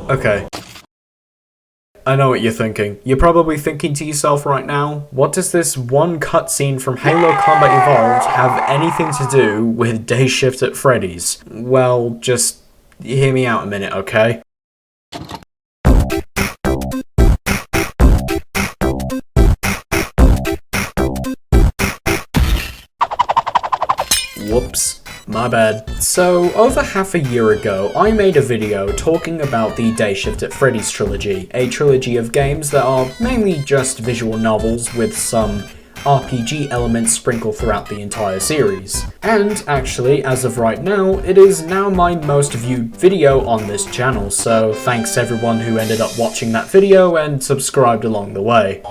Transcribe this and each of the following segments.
Okay. I know what you're thinking. You're probably thinking to yourself right now, what does this one cutscene from Halo Combat Evolved have anything to do with Dayshift at Freddy's? Well, just hear me out a minute, okay? Whoops. My bad. So, over half a year ago, I made a video talking about the Dayshift at Freddy's trilogy, a trilogy of games that are mainly just visual novels with some RPG elements sprinkled throughout the entire series. And actually, as of right now, it is now my most viewed video on this channel, so thanks everyone who ended up watching that video and subscribed along the way.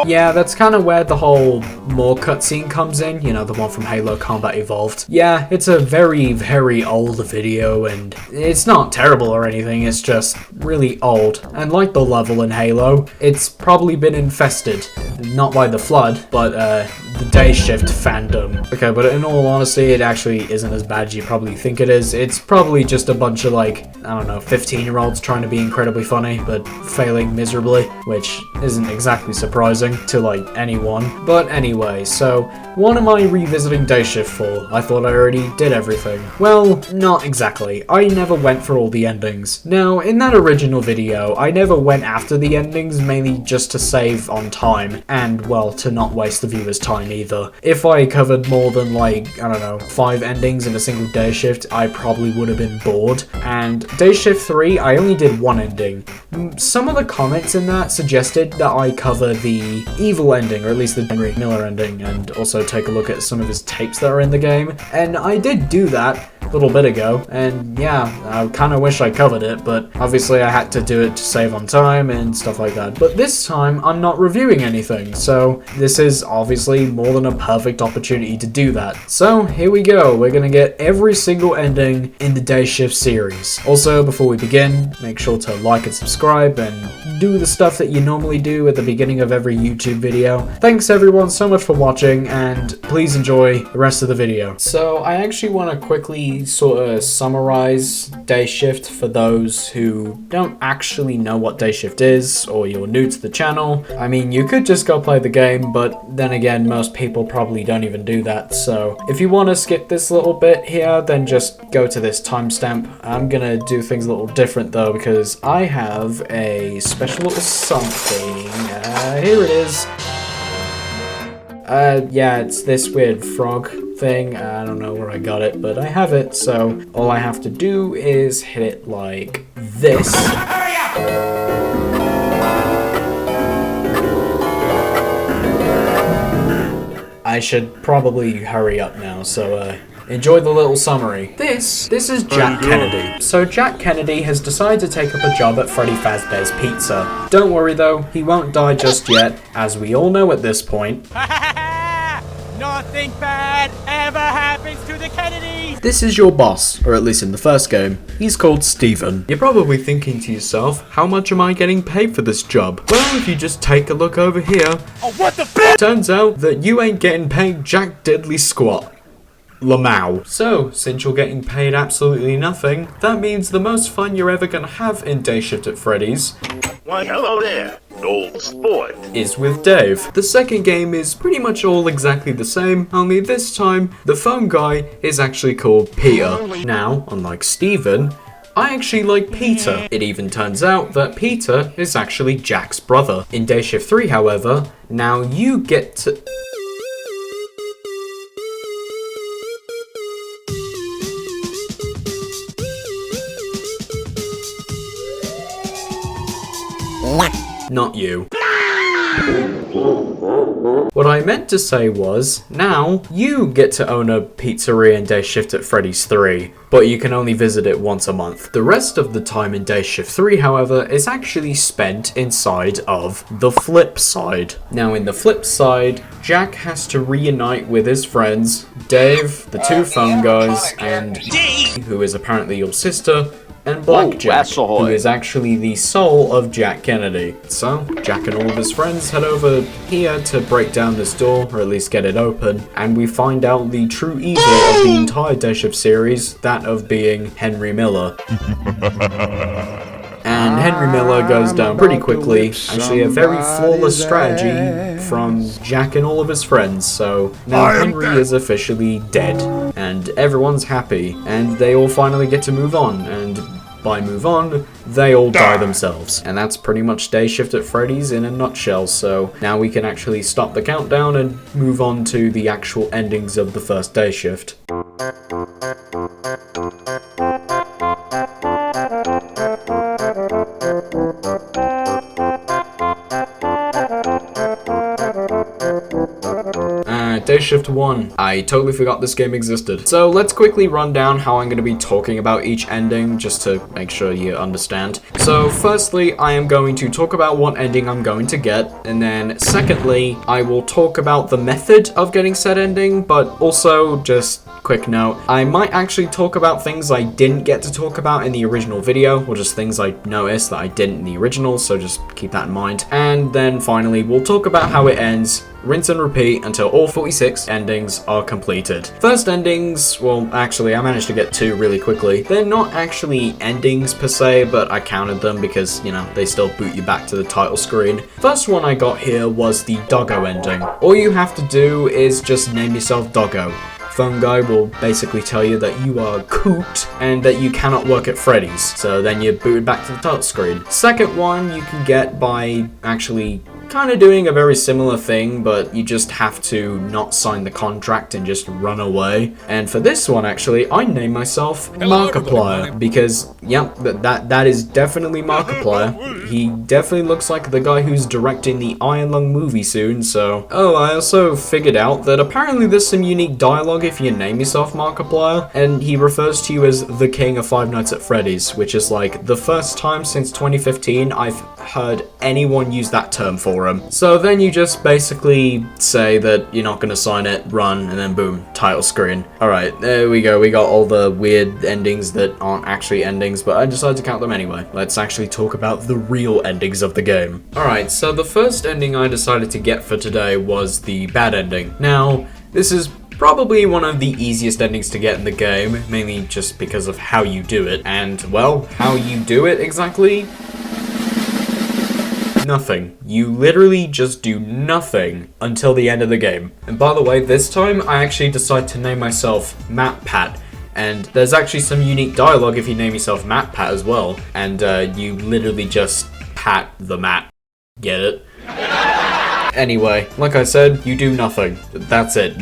Yeah, that's kind of where the whole more cutscene comes in, you know, the one from Halo Combat Evolved. Yeah, it's a very, very old video, and it's not terrible or anything, it's just really old. And like the level in Halo, it's probably been infested, not by the Flood, but the Dayshift fandom. Okay, but in all honesty, it actually isn't as bad as you probably think it is. It's probably just a bunch of, like, I don't know, 15-year-olds trying to be incredibly funny, but failing miserably, which isn't exactly surprising to, like, anyone. But anyway, so what am I revisiting Dayshift for? I thought I already did everything. Well, not exactly. I never went for all the endings. Now, in that original video, I never went after the endings, mainly just to save on time, and, well, to not waste the viewer's time either. If I covered more than, like, I don't know, 5 endings in a single Dayshift, I probably would have been bored. And Dayshift 3, I only did 1 ending. Some of the comments in that suggested that I cover the evil ending, or at least the Miller ending, and also take a look at some of his tapes that are in the game. And I did do that a little bit ago, and yeah, I kind of wish I covered it, but obviously I had to do it to save on time and stuff like that. But this time, I'm not reviewing anything, so this is obviously more than a perfect opportunity to do that. So here we go, we're gonna get every single ending in the Dayshift series. Also, before we begin, make sure to like and subscribe, and do the stuff that you normally do at the beginning of every YouTube video. Thanks everyone so much for watching, and please enjoy the rest of the video. So I actually want to quickly sort of summarize Dayshift for those who don't actually know what Dayshift is, or you're new to the channel. I mean, you could just go play the game, but then again, most people probably don't even do that. So if you want to skip this little bit here, then just go to this timestamp. I'm gonna do things a little different though, because I have a special little something. Here it is. Yeah, it's this weird frog thing. I don't know where I got it, but I have it, so all I have to do is hit it like this. I should probably hurry up now, so enjoy the little summary. This is Jack Kennedy. So Jack Kennedy has decided to take up a job at Freddy Fazbear's Pizza. Don't worry though, he won't die just yet, as we all know at this point. Nothing bad ever happens to the Kennedys! This is your boss, or at least in the first game. He's called Steven. You're probably thinking to yourself, how much am I getting paid for this job? Well, if you just take a look over here, Oh, what the f***? turns out that you ain't getting paid jack diddly squat. Lamau. So, since you're getting paid absolutely nothing, that means the most fun you're ever gonna have in Dayshift at Freddy's Why, hello there, old sport. is with Dave. The second game is pretty much all exactly the same, only this time, the phone guy is actually called Peter. Now, unlike Steven, I actually like Peter. It even turns out that Peter is actually Jack's brother. In Dayshift 3, however, now you get to... Not you. What I meant to say was, now you get to own a pizzeria in Dayshift at Freddy's 3, but you can only visit it once a month. The rest of the time in Dayshift 3, however, is actually spent inside of the flip side. Now in the flip side, Jack has to reunite with his friends, Dave, the two phone guys, and who is apparently your sister, and Blackjack, that's ahoy. who is actually the soul of Jack Kennedy. So, Jack and all of his friends head over here to break down this door, or at least get it open, and we find out the true evil of the entire Dayshift series, that of being Henry Miller. And Henry Miller goes down pretty quickly. Actually, a very flawless strategy from Jack and all of his friends. So now Henry is officially dead, and everyone's happy, and they all finally get to move on. And by move on, they all die themselves. And that's pretty much Dayshift at Freddy's in a nutshell. So now we can actually stop the countdown and move on to the actual endings of the first Dayshift. Dayshift 1. I totally forgot this game existed. So let's quickly run down how I'm going to be talking about each ending, just to make sure you understand. So firstly, I am going to talk about what ending I'm going to get, and then secondly, I will talk about the method of getting said ending, but also, just quick note, I might actually talk about things I didn't get to talk about in the original video, or just things I noticed that I didn't in the original, so just keep that in mind. And then finally, we'll talk about how it ends, rinse and repeat until all 46 endings are completed. First endings, well, actually, I managed to get 2 really quickly. They're not actually endings per se, but I counted them because, you know, they still boot you back to the title screen. First one I got here was the Doggo Ending. All you have to do is just name yourself Doggo. Phone guy will basically tell you that you are coot and that you cannot work at Freddy's. So then you're booted back to the title screen. Second one you can get by actually kind of doing a very similar thing, but you just have to not sign the contract and just run away. And for this one, actually, I named myself Markiplier because, yep, that is definitely Markiplier. He definitely looks like the guy who's directing the Iron Lung movie soon, so... Oh, I also figured out that apparently there's some unique dialogue if you name yourself Markiplier, and he refers to you as the King of Five Nights at Freddy's, which is like the first time since 2015 I've heard anyone use that term for him. So then you just basically say that you're not going to sign it, run, and then boom, title screen. Alright, there we go. We got all the weird endings that aren't actually endings, but I decided to count them anyway. Let's actually talk about the real endings of the game. Alright, so the first ending I decided to get for today was the bad ending. Now, this is probably one of the easiest endings to get in the game, mainly just because of how you do it. And, well, how you do it exactly? Nothing. You literally just do nothing until the end of the game. And by the way, this time I actually decided to name myself MatPat. And there's actually some unique dialogue if you name yourself MatPat as well. And you literally just pat the mat. Get it? Anyway, like I said, you do nothing. That's it.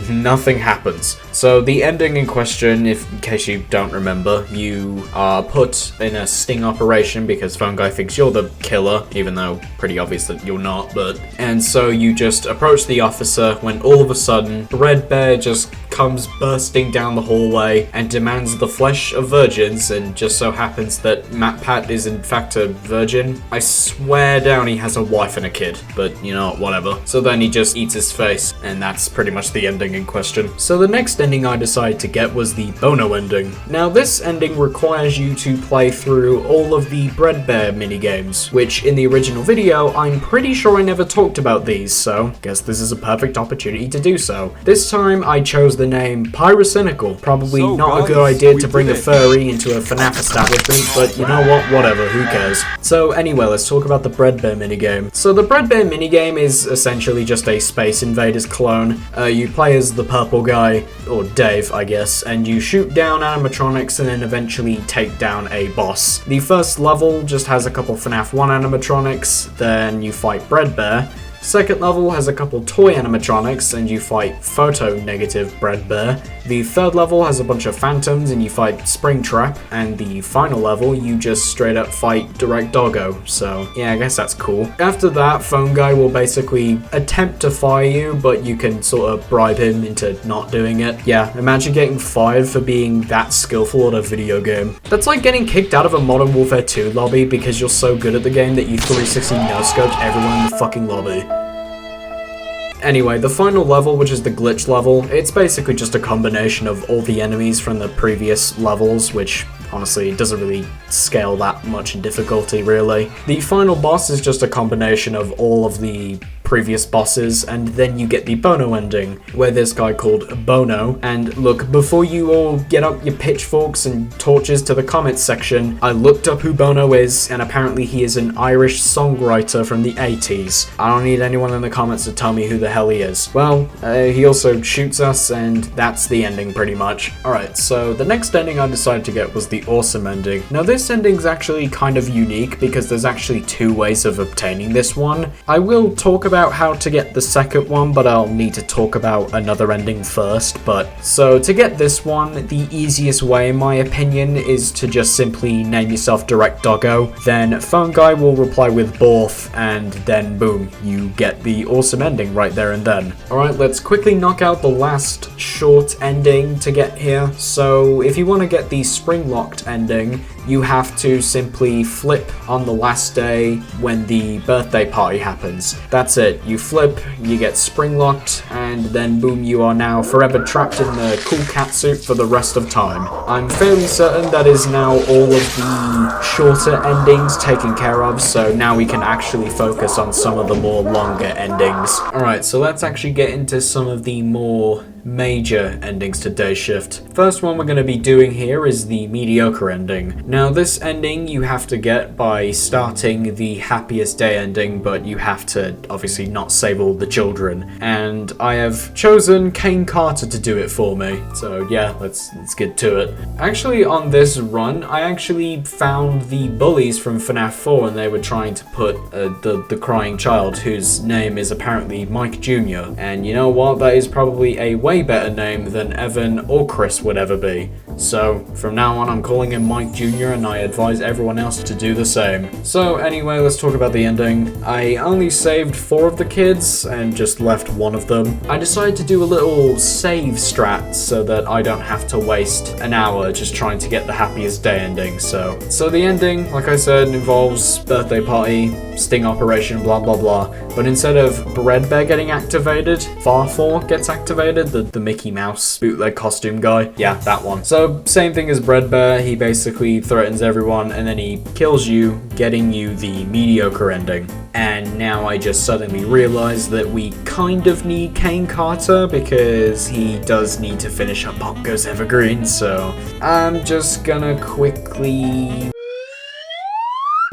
Nothing happens. So the ending in question, in case you don't remember, you are put in a sting operation because Phone Guy thinks you're the killer, even though pretty obvious that you're not, but... And so you just approach the officer when all of a sudden, Red Bear just comes bursting down the hallway and demands the flesh of virgins, and just so happens that MatPat is in fact a virgin. I swear down he has a wife and a kid, but you know, whatever. So then he just eats his face, and that's pretty much the ending in question. So the next ending I decided to get was the Bono Ending. Now this ending requires you to play through all of the Bread Bear minigames, which in the original video, I'm pretty sure I never talked about these, so guess this is a perfect opportunity to do so. This time I chose the name Pyrocynical. Probably So, not a guys, good idea we to bring did a it. furry into a FNAF establishment, but you know what, whatever, who cares. So anyway, let's talk about the Bread Bear minigame. So the Bread Bear minigame is essentially just a Space Invaders clone. You play as the purple guy, or Dave, I guess, and you shoot down animatronics and then eventually take down a boss. The first level just has a couple FNAF 1 animatronics, then you fight Bread Bear. Second level has a couple toy animatronics and you fight photo-negative Bread Bear. The third level has a bunch of phantoms and you fight Springtrap. And the final level, you just straight up fight Direct Doggo. So yeah, I guess that's cool. After that, Phone Guy will basically attempt to fire you, but you can sort of bribe him into not doing it. Yeah, imagine getting fired for being that skillful at a video game. That's like getting kicked out of a Modern Warfare 2 lobby because you're so good at the game that you 360 no-scoped everyone in the fucking lobby. Anyway, the final level, which is the glitch level, it's basically just a combination of all the enemies from the previous levels, which Honestly, it doesn't really scale that much in difficulty, really. The final boss is just a combination of all of the previous bosses, and then you get the Bono Ending, where this guy called Bono, and look, before you all get up your pitchforks and torches to the comments section, I looked up who Bono is, and apparently he is an Irish songwriter from the 80s. I don't need anyone in the comments to tell me who the hell he is. Well, he also shoots us, and that's the ending pretty much. Alright, so the next ending I decided to get was the Awesome Ending. Now this ending's actually kind of unique because there's actually two ways of obtaining this one. I will talk about how to get the second one, but I'll need to talk about another ending first. But so to get this one, the easiest way in my opinion is to just simply name yourself Direct Doggo, then Phone Guy will reply with Borth, and then boom, you get the Awesome Ending right there and then. Alright, let's quickly knock out the last short ending to get here. So if you want to get the Springlocked Ending, you have to simply flip on the last day when the birthday party happens. That's it. You flip, you get springlocked, and then boom, you are now forever trapped in the cool catsuit for the rest of time. I'm fairly certain that is now all of the shorter endings taken care of, so now we can actually focus on some of the more longer endings. Alright, so let's actually get into some of the more major endings to Dayshift. First one we're going to be doing here is the Mediocre Ending. Now this ending you have to get by starting the Happiest Day Ending, but you have to obviously not save all the children. And I have chosen Kane Carter to do it for me. So yeah, let's get to it. Actually on this run, I actually found the bullies from FNAF 4 and they were trying to put the crying child, whose name is apparently Mike Jr. And you know what? That is probably a way better name than Evan or Chris would ever be. So from now on I'm calling him Mike Jr. and I advise everyone else to do the same. So anyway, let's talk about the ending. I only saved 4 of the kids and just left 1 of them. I decided to do a little save strat so that I don't have to waste an hour just trying to get the Happiest Day Ending. So the ending, like I said, involves birthday party, sting operation, blah blah blah. But instead of Breadbear getting activated, Farfall gets activated, the Mickey Mouse bootleg costume guy. Yeah, that one. So same thing as Breadbear, he basically threatens everyone and then he kills you, getting you the Mediocre Ending. And now I just suddenly realized that we kind of need Kane Carter because he does need to finish up Bongo's Evergreen, so I'm just gonna quickly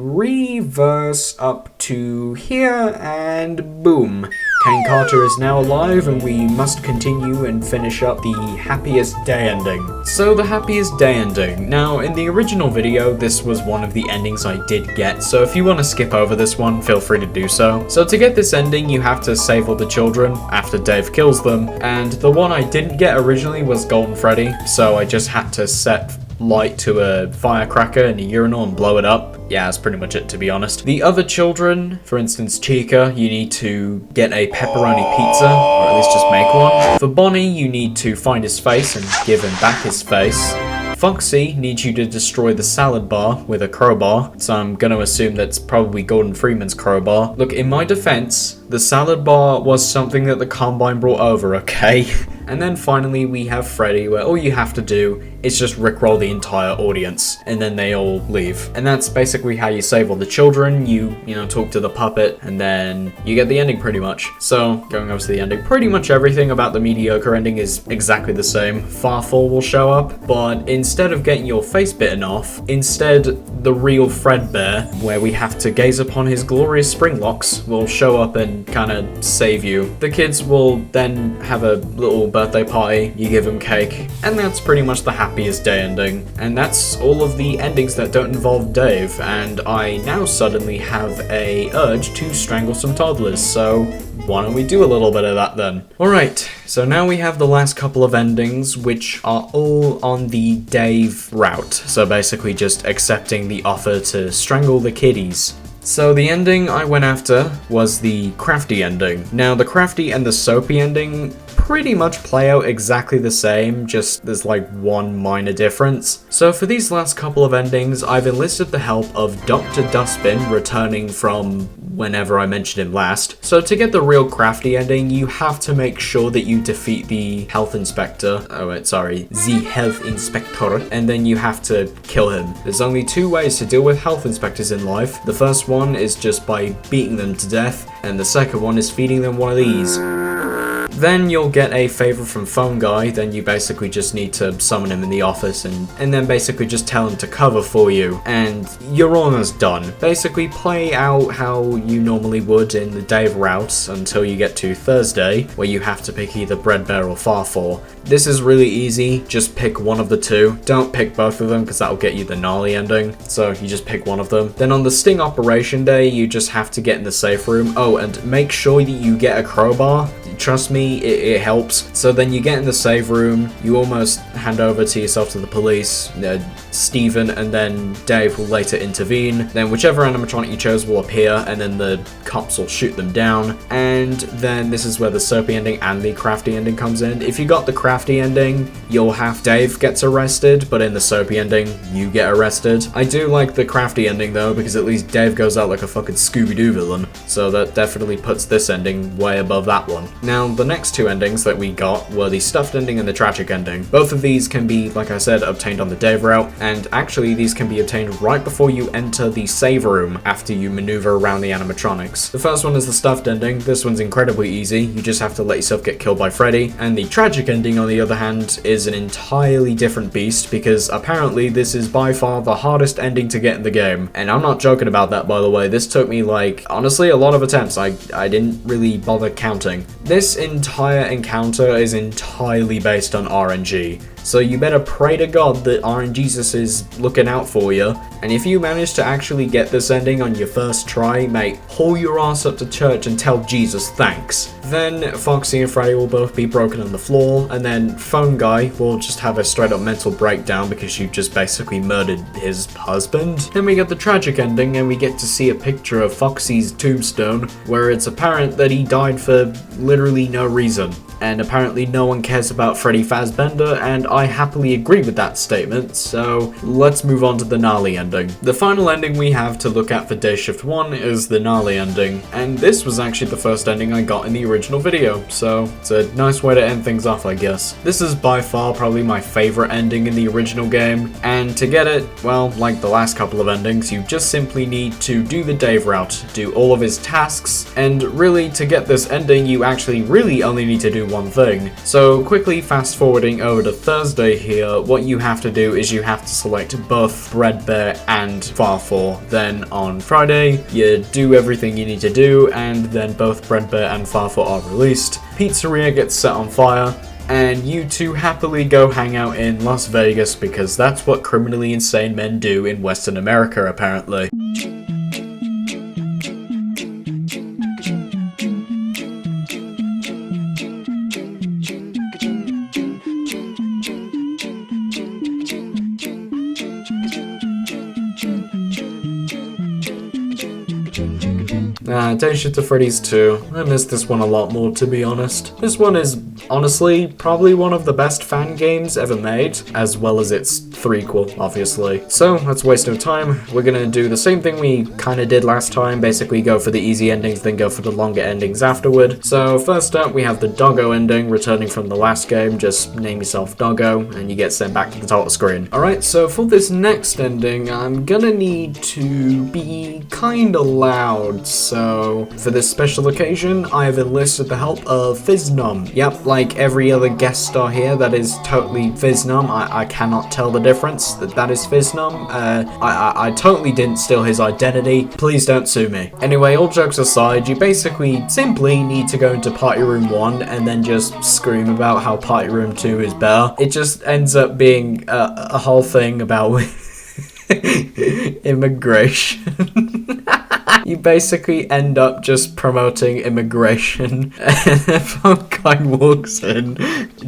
reverse up to here and boom. Kane Carter is now alive and we must continue and finish up the Happiest Day Ending. So the Happiest Day Ending. Now in the original video this was one of the endings I did get, so if you want to skip over this one feel free to do so. So to get this ending you have to save all the children after Dave kills them, and the one I didn't get originally was Golden Freddy, so I just had to set light to a firecracker in a urinal and blow it up. Yeah, that's pretty much it, to be honest. The other children, for instance Chica, you need to get a pepperoni pizza, or at least just make one. For Bonnie, you need to find his face and give him back his face. Foxy needs you to destroy the salad bar with a crowbar, so I'm gonna assume that's probably Gordon Freeman's crowbar. Look, in my defense, the salad bar was something that the Combine brought over, okay? And then finally we have Freddy, where all you have to do is just rickroll the entire audience, and then they all leave. And that's basically how you save all the children. You know, talk to the puppet, and then you get the ending pretty much. So, going over to the ending, pretty much everything about the Mediocre Ending is exactly the same. Farfall will show up, but instead of getting your face bitten off, instead the real Fredbear, where we have to gaze upon his glorious spring locks, will show up and kind of save you. The kids will then have a little birthday party, you give them cake, and that's pretty much the Happiest Day Ending. And that's all of the endings that don't involve Dave, and I now suddenly have a urge to strangle some toddlers, so why don't we do a little bit of that then? Alright, so now we have the last couple of endings, which are all on the Dave route, so basically just accepting the offer to strangle the kiddies. So the ending I went after was the Crafty ending. Now the Crafty and the Soapy ending pretty much play out exactly the same, just there's like one minor difference. So for these last couple of endings, I've enlisted the help of Dr. Dustbin returning from whenever I mentioned him last. So to get the real Crafty ending, you have to make sure that you defeat the health inspector. The health inspector. And then you have to kill him. There's only 2 ways to deal with health inspectors in life. The first one is just by beating them to death, and the second one is feeding them one of these. Then you'll get a favor from Phone Guy, then you basically just need to summon him in the office and then basically just tell him to cover for you, and you're almost done. Basically play out how you normally would in the Dave routes until you get to Thursday, where you have to pick either Breadbear or Farfall. This is really easy, just pick one of the 2. Don't pick both of them because that'll get you the Gnarly Ending, so you just pick one of them. Then on the Sting Operation Day, you just have to get in the safe room. Oh, and make sure that you get a crowbar. Trust me, it helps. So then you get in the save room, you almost hand over to yourself to the police, Steven and then Dave will later intervene, then whichever animatronic you chose will appear, and then the cops will shoot them down, and then this is where the Soapy Ending and the Crafty Ending comes in. If you got the Crafty Ending, you'll have Dave gets arrested, but in the Soapy Ending, you get arrested. I do like the Crafty Ending though, because at least Dave goes out like a fucking Scooby-Doo villain, so that definitely puts this ending way above that one. Now, the next 2 endings that we got were the Stuffed Ending and the Tragic Ending. Both of these can be, like I said, obtained on the Dave route, and actually these can be obtained right before you enter the save room after you maneuver around the animatronics. The first one is the Stuffed Ending. This one's incredibly easy. You just have to let yourself get killed by Freddy. And the Tragic Ending, on the other hand, is an entirely different beast, because apparently this is by far the hardest ending to get in the game. And I'm not joking about that, by the way. This took me, like, honestly, a lot of attempts. I didn't really bother counting. This entire encounter is entirely based on RNG. So you better pray to God that RNGesus is looking out for you. And if you manage to actually get this ending on your first try, mate, haul your ass up to church and tell Jesus thanks. Then Foxy and Freddy will both be broken on the floor, and then Phone Guy will just have a straight up mental breakdown because you just basically murdered his husband. Then we get the Tragic Ending, and we get to see a picture of Foxy's tombstone, where it's apparent that he died for literally no reason. And apparently no one cares about Freddy Fazbear, and I happily agree with that statement, so let's move on to the Gnarly Ending. The final ending we have to look at for Dayshift 1 is the Gnarly Ending, and this was actually the first ending I got in the original video, so it's a nice way to end things off, I guess. This is by far probably my favorite ending in the original game, and to get it, well, like the last couple of endings, you just simply need to do the Dave route, do all of his tasks, and really to get this ending you actually really only need to do one thing. So quickly fast forwarding over to Thursday here, what you have to do is you have to select both Breadbear and Farfall. Then on Friday, you do everything you need to do, and then both Breadbear and Farfall are released. Pizzeria gets set on fire, and you two happily go hang out in Las Vegas because that's what criminally insane men do in Western America, apparently. Dayshift to Freddy's 2. I missed this one a lot more, to be honest. This one is honestly probably one of the best fan games ever made, as well as its threequel, obviously. So let's waste no time. We're gonna do the same thing we kind of did last time, basically go for the easy endings, then go for the longer endings afterward. So first up, we have the Doggo Ending, returning from the last game. Just name yourself Doggo, and you get sent back to the title screen. Alright, so for this next ending, I'm gonna need to be kinda loud, so for this special occasion, I have enlisted the help of Fizznum. Yep, like every other guest star here, that is totally Fizznum. I cannot tell the difference. That is Fizznum. I totally didn't steal his identity. Please don't sue me. Anyway, all jokes aside, you basically simply need to go into Party Room 1 and then just scream about how Party Room 2 is better. It just ends up being a whole thing about immigration. You basically end up just promoting immigration, and the phone guy walks in,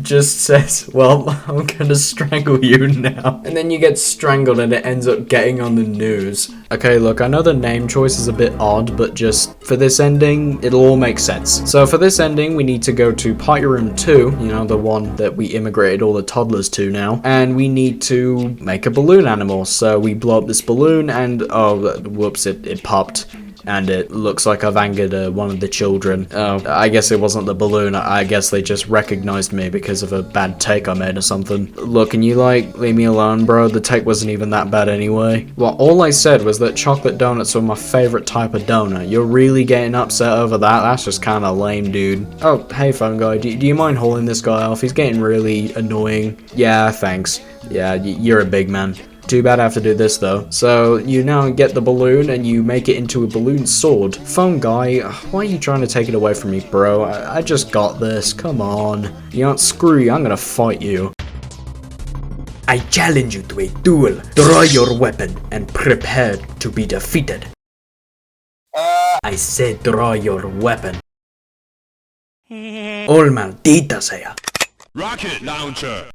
just says, well, I'm gonna strangle you now. And then you get strangled and it ends up getting on the news. Okay, look, I know the name choice is a bit odd, but just for this ending, it'll all make sense. So for this ending, we need to go to Party Room 2, you know, the one that we immigrated all the toddlers to now, and we need to make a balloon animal. So we blow up this balloon and, oh, whoops, it popped. and it looks like I've angered one of the children. Oh, I guess it wasn't the balloon. I guess they just recognized me because of a bad take I made or something. Look, can you like leave me alone, bro? The take wasn't even that bad anyway. Well, all I said was that chocolate donuts were my favorite type of donut. You're really getting upset over that? That's just kind of lame, dude. Oh, hey, phone guy. Do you mind hauling this guy off? He's getting really annoying. Yeah, thanks. Yeah, you're a big man. Too bad I have to do this though. So you now get the balloon and you make it into a balloon sword. Phone guy, why are you trying to take it away from me, bro? I just got this. Come on. You know, screw you. I'm gonna fight you. I challenge you to a duel. Draw your weapon and prepare to be defeated. I said draw your weapon. Oh, maldita sea. Rocket launcher.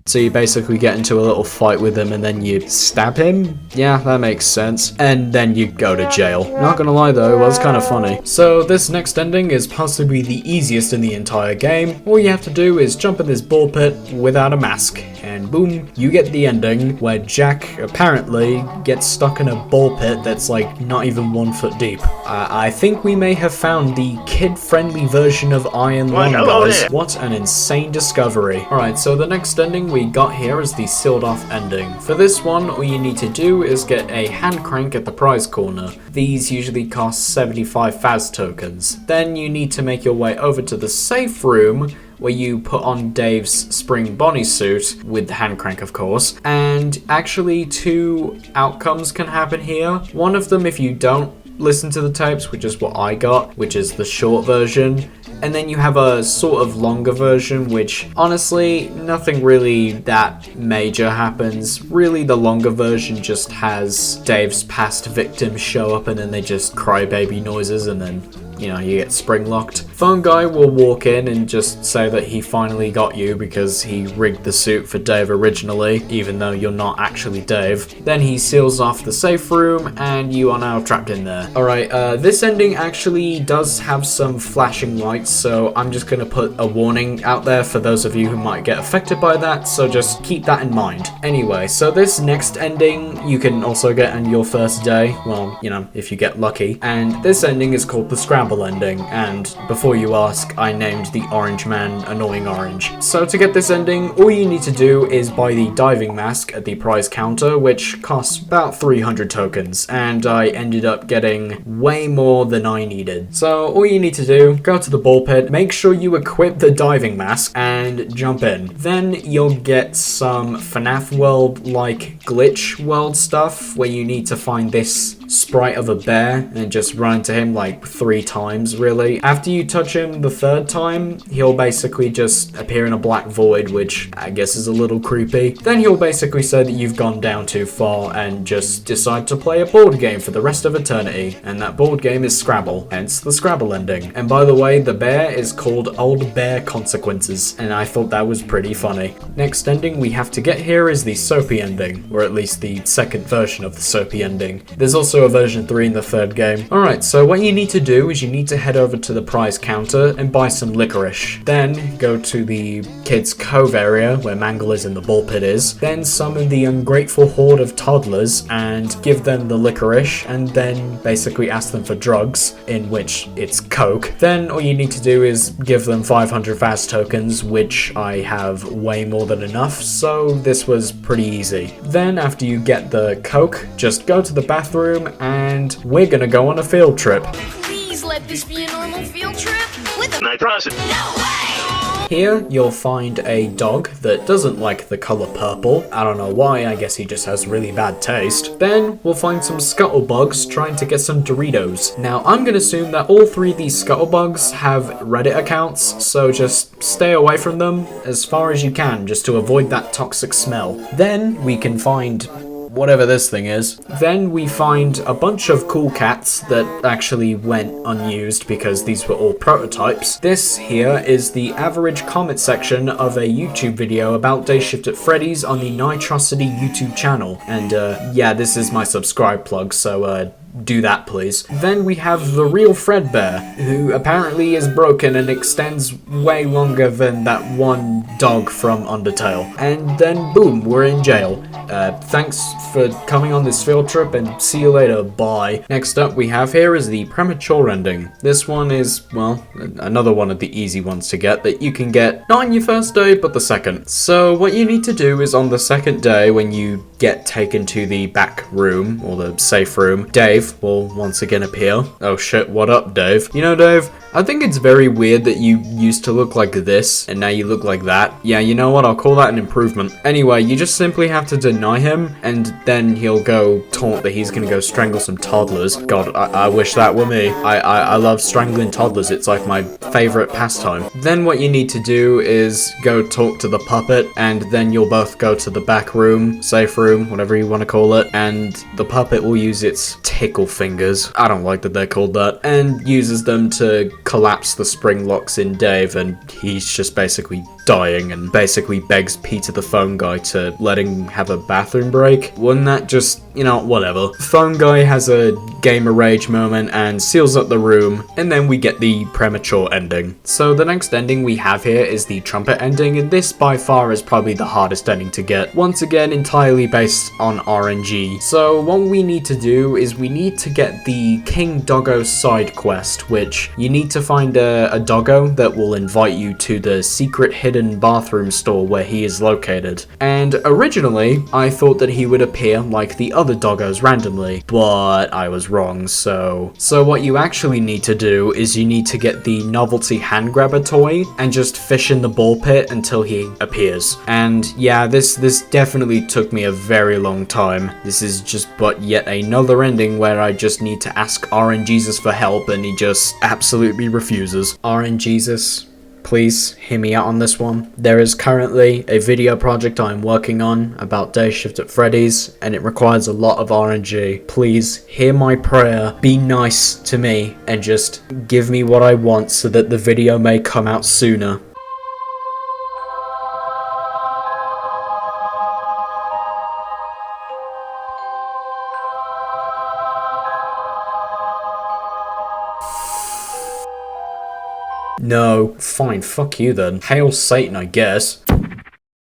So you basically get into a little fight with him and then you stab him? Yeah, that makes sense. And then you go to jail. Not gonna lie though, it was kind of funny. So this next ending is possibly the easiest in the entire game. All you have to do is jump in this ball pit without a mask. And boom, you get the ending where Jack apparently gets stuck in a ball pit that's like not even 1 foot deep. I think we may have found the kid-friendly version of Iron Lung, guys. What an insane discovery. Alright, so the next ending we got here is the sealed off ending. For this one, all you need to do is get a hand crank at the prize corner. These usually cost 75 Faz tokens. Then you need to make your way over to the safe room where you put on Dave's spring Bonnie suit, with the hand crank of course, and actually 2 outcomes can happen here. One of them if you don't listen to the tapes, which is what I got, which is the short version, and then you have a sort of longer version, which honestly nothing really that major happens. Really the longer version just has Dave's past victims show up and then they just cry baby noises and then, you know, you get spring locked. Phone guy will walk in and just say that he finally got you because he rigged the suit for Dave originally, even though you're not actually Dave. Then he seals off the safe room and you are now trapped in there. Alright, this ending actually does have some flashing lights, so I'm just gonna put a warning out there for those of you who might get affected by that, so just keep that in mind. Anyway, so this next ending you can also get on your first day, well, you know, if you get lucky, and this ending is called the Scrabble Ending, and before you ask, I named the orange man Annoying Orange. So to get this ending, all you need to do is buy the diving mask at the prize counter, which costs about 300 tokens, and I ended up getting way more than I needed. So all you need to do, go to the ball pit, make sure you equip the diving mask, and jump in. Then you'll get some FNAF World-like glitch world stuff, where you need to find this sprite of a bear and just run into him like 3 times really. After you touch him the 3rd time, he'll basically just appear in a black void, which I guess is a little creepy. Then he'll basically say that you've gone down too far and just decide to play a board game for the rest of eternity, and that board game is Scrabble, hence the Scrabble ending. And by the way, the bear is called Old Bear Consequences, and I thought that was pretty funny. Next ending we have to get here is the Soapy Ending, or at least the 2nd version of the Soapy Ending. There's also a version 3 in the 3rd game. Alright, so what you need to do is you need to head over to the prize counter and buy some licorice. Then go to the Kids Cove area where Mangle is and the ball pit is. Then summon the ungrateful horde of toddlers and give them the licorice, and then basically ask them for drugs, in which it's coke. Then all you need to do is give them 500 Faz tokens, which I have way more than enough, so this was pretty easy. Then after you get the coke, just go to the bathroom and we're gonna go on a field trip. Please let this be a normal field trip with a Nitrosis. no way! Here you'll find a dog that doesn't like the color purple. I don't know why, I guess he just has really bad taste. Then we'll find some scuttlebugs trying to get some Doritos. Now I'm gonna assume that all 3 of these scuttlebugs have Reddit accounts, so just stay away from them as far as you can just to avoid that toxic smell. Then we can find whatever this thing is. Then we find a bunch of cool cats that actually went unused because these were all prototypes. This here is the average comment section of a YouTube video about Dayshift at Freddy's on the Nitrosity YouTube channel. And yeah, this is my subscribe plug, so do that, please. Then we have the real Fredbear, who apparently is broken and extends way longer than that one dog from Undertale. And then boom, we're in jail. Thanks for coming on this field trip and see you later, bye. Next up we have here is the Premature Ending. This one is, well, another one of the easy ones to get that you can get not on your first day, but the second. So what you need to do is on the second day when you get taken to the back room, or the safe room, Dave will once again appear. Oh shit, what up, Dave? You know, Dave, I think it's very weird that you used to look like this, and now you look like that. Yeah, you know what, I'll call that an improvement. Anyway, you just simply have to deny him, and then he'll go taunt that he's gonna go strangle some toddlers. God, I wish that were me. I love strangling toddlers, it's like my favorite pastime. Then what you need to do is go talk to the puppet, and then you'll both go to the back room, safe room, whatever you want to call it, and the puppet will use its tickle fingers, I don't like that they're called that, and uses them to collapse the spring locks in Dave, and he's just basically dying and basically begs Peter the phone guy to let him have a bathroom break. Wouldn't that just, you know, whatever. Phone guy has a gamer rage moment and seals up the room, and then we get the Premature Ending. So the next ending we have here is the Trumpet Ending, and this by far is probably the hardest ending to get. Once again, entirely based on RNG. So what we need to do is we need to get the King Doggo side quest, which you need to find a doggo that will invite you to the secret hidden bathroom store where he is located. And originally, I thought that he would appear like the other doggos randomly, but I was wrong. So what you actually need to do is you need to get the novelty hand grabber toy and just fish in the ball pit until he appears. And yeah, this definitely took me a very long time. This is just but yet another ending where I just need to ask RNGesus for help and he just absolutely refuses. RNGesus, please hear me out on this one. There is currently a video project I'm working on about Dayshift at Freddy's, and it requires a lot of RNG. Please hear my prayer, be nice to me, and just give me what I want so that the video may come out sooner. No. Fine, fuck you then. Hail Satan, I guess.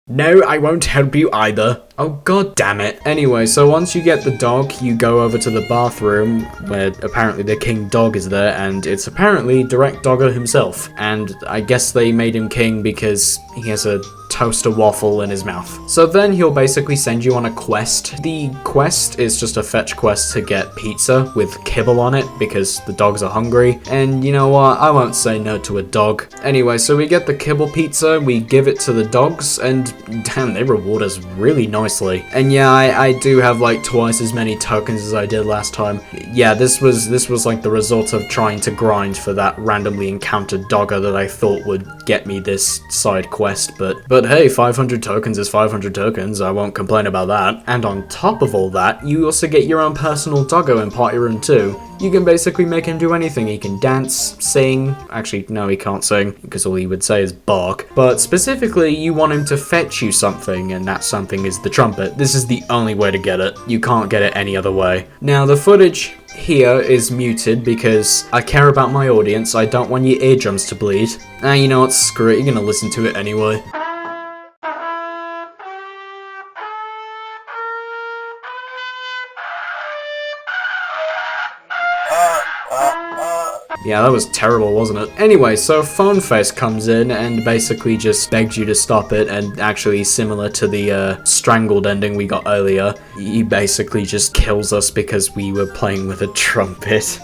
No, I won't help you either. Oh god damn it. Anyway, so once you get the dog, you go over to the bathroom where apparently the king dog is there, and it's apparently Direct Doggo himself. And I guess they made him king because he has a toaster waffle in his mouth. So then he'll basically send you on a quest. The quest is just a fetch quest to get pizza with kibble on it because the dogs are hungry. And you know what? I won't say no to a dog. Anyway, so we get the kibble pizza, we give it to the dogs, and damn, they reward us really nicely. And yeah, I do have like twice as many tokens as I did last time. Yeah, this was like the result of trying to grind for that randomly encountered doggo that I thought would get me this side quest, but hey, 500 tokens is 500 tokens, I won't complain about that. And on top of all that, you also get your own personal doggo in Party Room 2. You can basically make him do anything. He can dance, sing. Actually, no, he can't sing, because all he would say is bark. But specifically, you want him to fetch you something, and that something is the trumpet. This is the only way to get it. You can't get it any other way. Now, the footage here is muted because I care about my audience. I don't want your eardrums to bleed. You know what? Screw it. You're gonna listen to it anyway. Yeah, that was terrible, wasn't it? Anyway, so Phone Face comes in and basically just begs you to stop it, and actually similar to the Strangled Ending we got earlier, he basically just kills us because we were playing with a trumpet.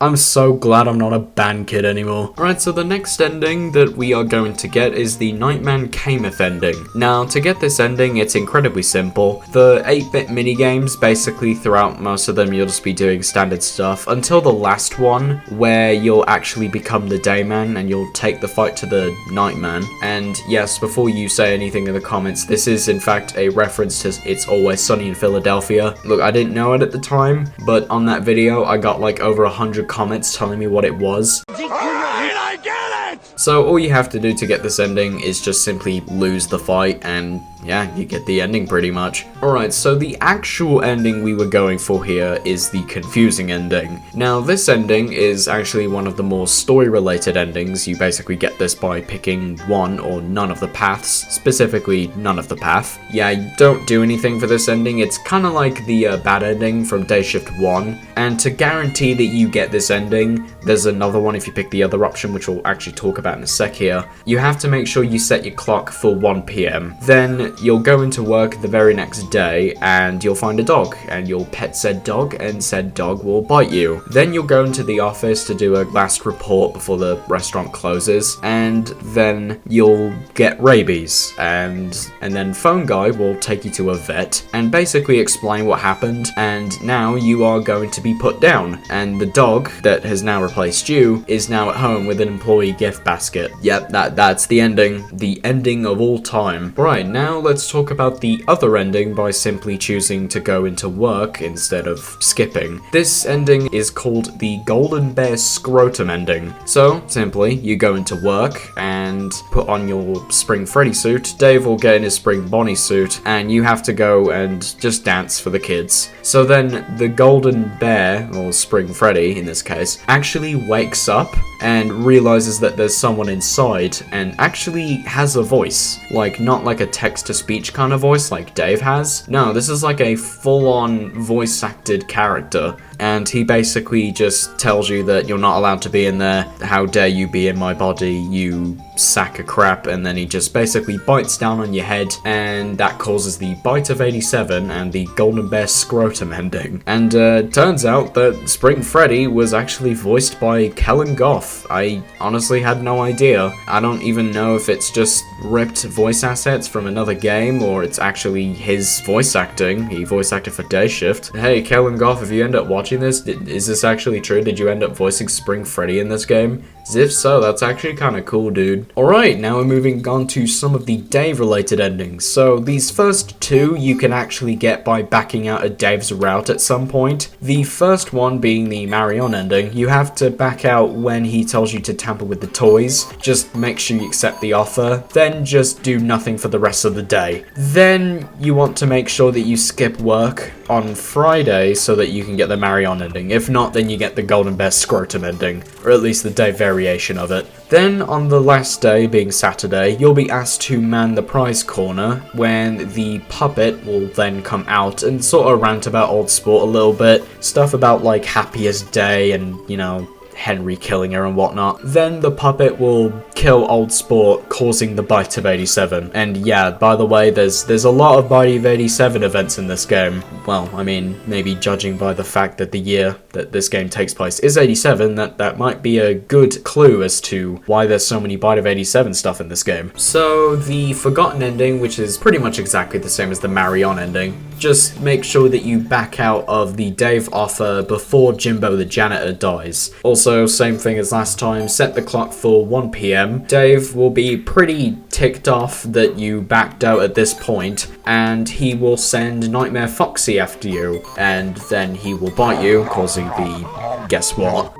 I'm so glad I'm not a band kid anymore. Alright, so the next ending that we are going to get is the Nightman Cameth ending. Now, to get this ending, it's incredibly simple. The 8-bit minigames, basically throughout most of them, you'll just be doing standard stuff, until the last one, where you'll actually become the Dayman, and you'll take the fight to the Nightman. And yes, before you say anything in the comments, this is in fact a reference to It's Always Sunny in Philadelphia. Look, I didn't know it at the time, but on that video, I got like over 100 comments telling me what it was. Alright, I get it! So all you have to do to get this ending is just simply lose the fight, and yeah, you get the ending pretty much. Alright, so the actual ending we were going for here is the confusing ending. Now, this ending is actually one of the more story-related endings. You basically get this by picking one or none of the paths, specifically none of the path. Yeah, you don't do anything for this ending. It's kind of like the bad ending from Dayshift 1, and to guarantee that you get this ending, there's another one if you pick the other option, which we'll actually talk about in a sec here. You have to make sure you set your clock for 1 PM. Then you'll go into work the very next day and you'll find a dog, and you'll pet said dog, and said dog will bite you. Then you'll go into the office to do a last report before the restaurant closes, and then you'll get rabies, and then phone guy will take you to a vet and basically explain what happened, and now you are going to be put down, and the dog that has now replaced you is now at home with an employee gift basket. Yep, that's the ending of all time. Right, now let's talk about the other ending by simply choosing to go into work instead of skipping. This ending is called the Golden Bear Scrotum Ending. So, simply, you go into work and put on your Spring Freddy suit, Dave will get in his Spring Bonnie suit, and you have to go and just dance for the kids. So then, the Golden Bear, or Spring Freddy in this case, actually wakes up and realizes that there's someone inside and actually has a voice. Like, not like a text-to-speech kind of voice like Dave has. No, this is like a full-on voice-acted character. And he basically just tells you that you're not allowed to be in there. How dare you be in my body, you sack of crap. And then he just basically bites down on your head, and that causes the Bite of 87 and the Golden Bear Scrotum Ending. And turns out that Spring Freddy was actually voiced by Kellen Goff. I honestly had no idea. I don't even know if it's just ripped voice assets from another game, or it's actually his voice acting. He voice acted for Dayshift. Hey, Kellen Goff, if you end up watching this, is this actually true? Did you end up voicing Spring Freddy in this game? If so, that's actually kind of cool, dude. Alright, now we're moving on to some of the Dave-related endings. So these first two you can actually get by backing out of Dave's route at some point. The first one being the Marion-ending. You have to back out when he tells you to tamper with the toys. Just make sure you accept the offer, then just do nothing for the rest of the day. Then you want to make sure that you skip work on Friday so that you can get the Marion ending. If not, then you get the Golden Bear Scrotum ending, or at least the Dave variation of it. Then on the last day, being Saturday, you'll be asked to man the prize corner, when the puppet will then come out and sort of rant about old sport a little bit. Stuff about like Happiest Day and, you know, Henry killing her and whatnot. Then the puppet will kill Old Sport, causing the Bite of 87. And yeah, by the way, there's a lot of Bite of 87 events in this game. Well, I mean, maybe judging by the fact that the year that this game takes place is 87, that might be a good clue as to why there's so many Bite of 87 stuff in this game. So the Forgotten Ending, which is pretty much exactly the same as the Marion ending, just make sure that you back out of the Dave offer before Jimbo the janitor dies. Also, same thing as last time, set the clock for 1 PM. Dave will be pretty ticked off that you backed out at this point, and he will send Nightmare Foxy after you, and then he will bite you, causing the guess what?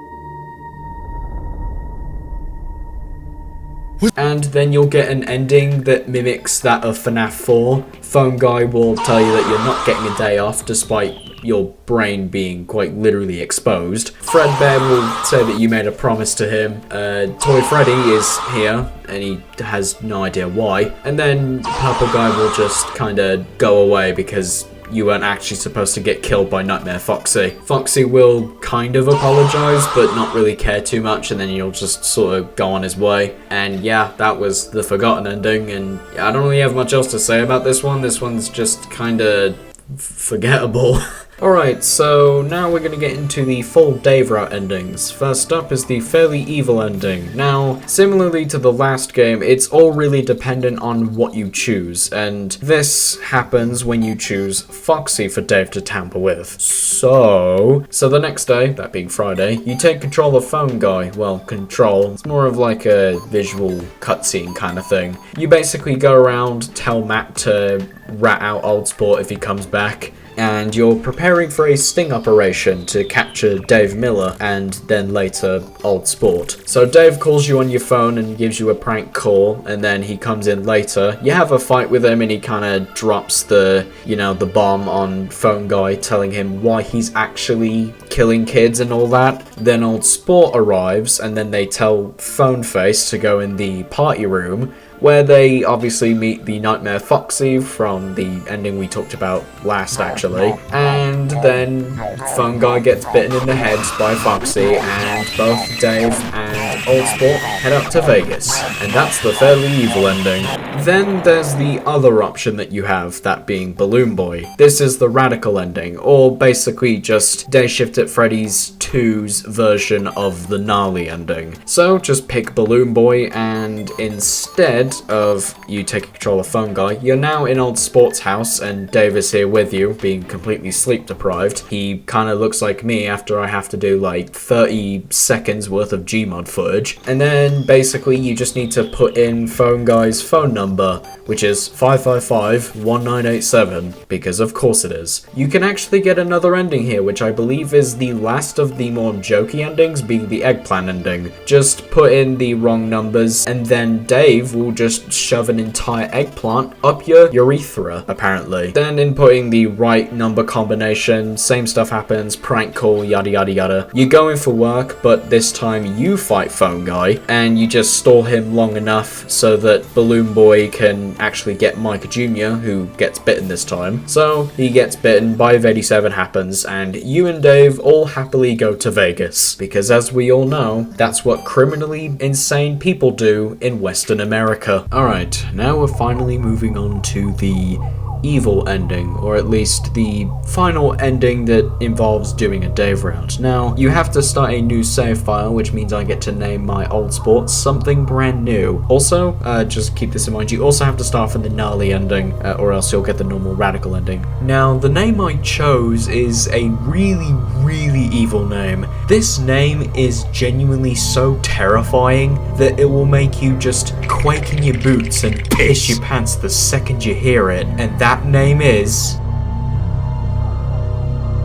And then you'll get an ending that mimics that of FNAF 4. Phone guy will tell you that you're not getting a day off despite your brain being quite literally exposed. Fredbear will say that you made a promise to him. Toy Freddy is here, and he has no idea why. And then Purple Guy will just kinda go away because you weren't actually supposed to get killed by Nightmare Foxy. Foxy will kind of apologize, but not really care too much, and then he'll just sort of go on his way. And yeah, that was the Forgotten Ending, and I don't really have much else to say about this one. This one's just kinda forgettable. Alright, so now we're going to get into the full Dave route endings. First up is the Fairly Evil ending. Now, similarly to the last game, it's all really dependent on what you choose, and this happens when you choose Foxy for Dave to tamper with. So the next day, that being Friday, you take control of Phone Guy. Well, control, it's more of like a visual cutscene kind of thing. You basically go around, tell Matt to rat out Old Sport if he comes back, and you're preparing for a sting operation to capture Dave Miller and then later Old Sport. So Dave calls you on your phone and gives you a prank call, and then he comes in later. You have a fight with him and he kind of drops the bomb on Phone Guy, telling him why he's actually killing kids and all that. Then Old Sport arrives and then they tell Phone Face to go in the party room, where they obviously meet the Nightmare Foxy from the ending we talked about last, actually. And then Phone Guy gets bitten in the head by Foxy, and both Dave and Old Sport head up to Vegas. And that's the fairly evil ending. Then there's the other option that you have, that being Balloon Boy. This is the radical ending, or basically just Dayshift at Freddy's 2's version of the Gnarly Ending. So just pick Balloon Boy, and instead of you taking control of Phone Guy, you're now in Old Sport's house, and Dave is here with you, being completely sleep deprived. He kind of looks like me after I have to do like 30 seconds worth of Gmod footage. And then basically you just need to put in Phone Guy's phone number, which is 555-1987, because of course it is. You can actually get another ending here, which I believe is the last of the more jokey endings, being the Eggplant ending. Just put in the wrong numbers, and then Dave will just shove an entire eggplant up your urethra, apparently. Then inputting the right number combination, same stuff happens, prank call, yada yada yada. You go in for work, but this time you fight Phone Guy, and you just stall him long enough so that Balloon Boy can actually get Micah Jr., who gets bitten this time. So he gets bitten, Bio 87 happens, and you and Dave all happily go to Vegas, because as we all know, that's what criminally insane people do in Western America. Alright, now we're finally moving on to the evil ending, or at least the final ending that involves doing a Dave round. Now, you have to start a new save file, which means I get to name my Old Sport something brand new. Also, just keep this in mind, you also have to start from the Gnarly Ending, or else you'll get the normal radical ending. Now, the name I chose is a really, really evil name. This name is genuinely so terrifying that it will make you just quake in your boots and piss your pants the second you hear it, and that name is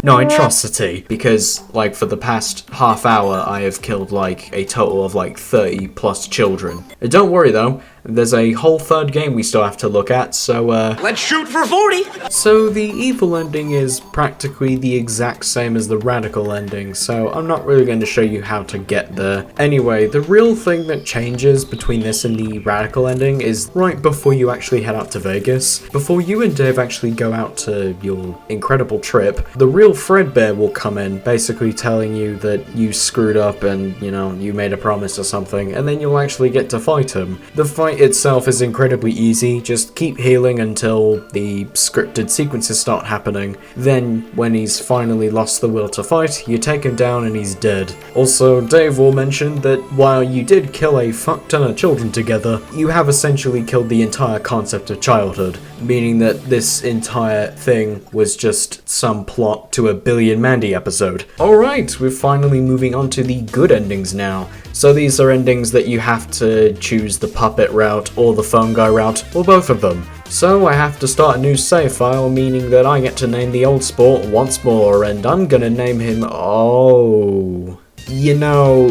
Nitrosity, because like for the past half hour I have killed like a total of like 30 plus children. Don't worry though, there's a whole third game we still have to look at, so Let's shoot for 40! So the evil ending is practically the exact same as the radical ending, so I'm not really going to show you how to get there. Anyway, the real thing that changes between this and the radical ending is right before you actually head out to Vegas. Before you and Dave actually go out to your incredible trip, the real Fredbear will come in, basically telling you that you screwed up and, you made a promise or something, and then you'll actually get to fight him. The fight itself is incredibly easy, just keep healing until the scripted sequences start happening. Then, when he's finally lost the will to fight, you take him down and he's dead. Also, Dave will mention that while you did kill a fuck ton of children together, you have essentially killed the entire concept of childhood, meaning that this entire thing was just some plot to a Billion Mandy episode. Alright, we're finally moving on to the good endings now. So these are endings that you have to choose the puppet route or the Phone Guy route, or both of them. So I have to start a new save file, meaning that I get to name the Old Sport once more, and I'm gonna name him...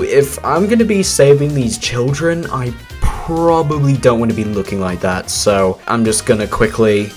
if I'm gonna be saving these children, I probably don't want to be looking like that, so I'm just gonna quickly...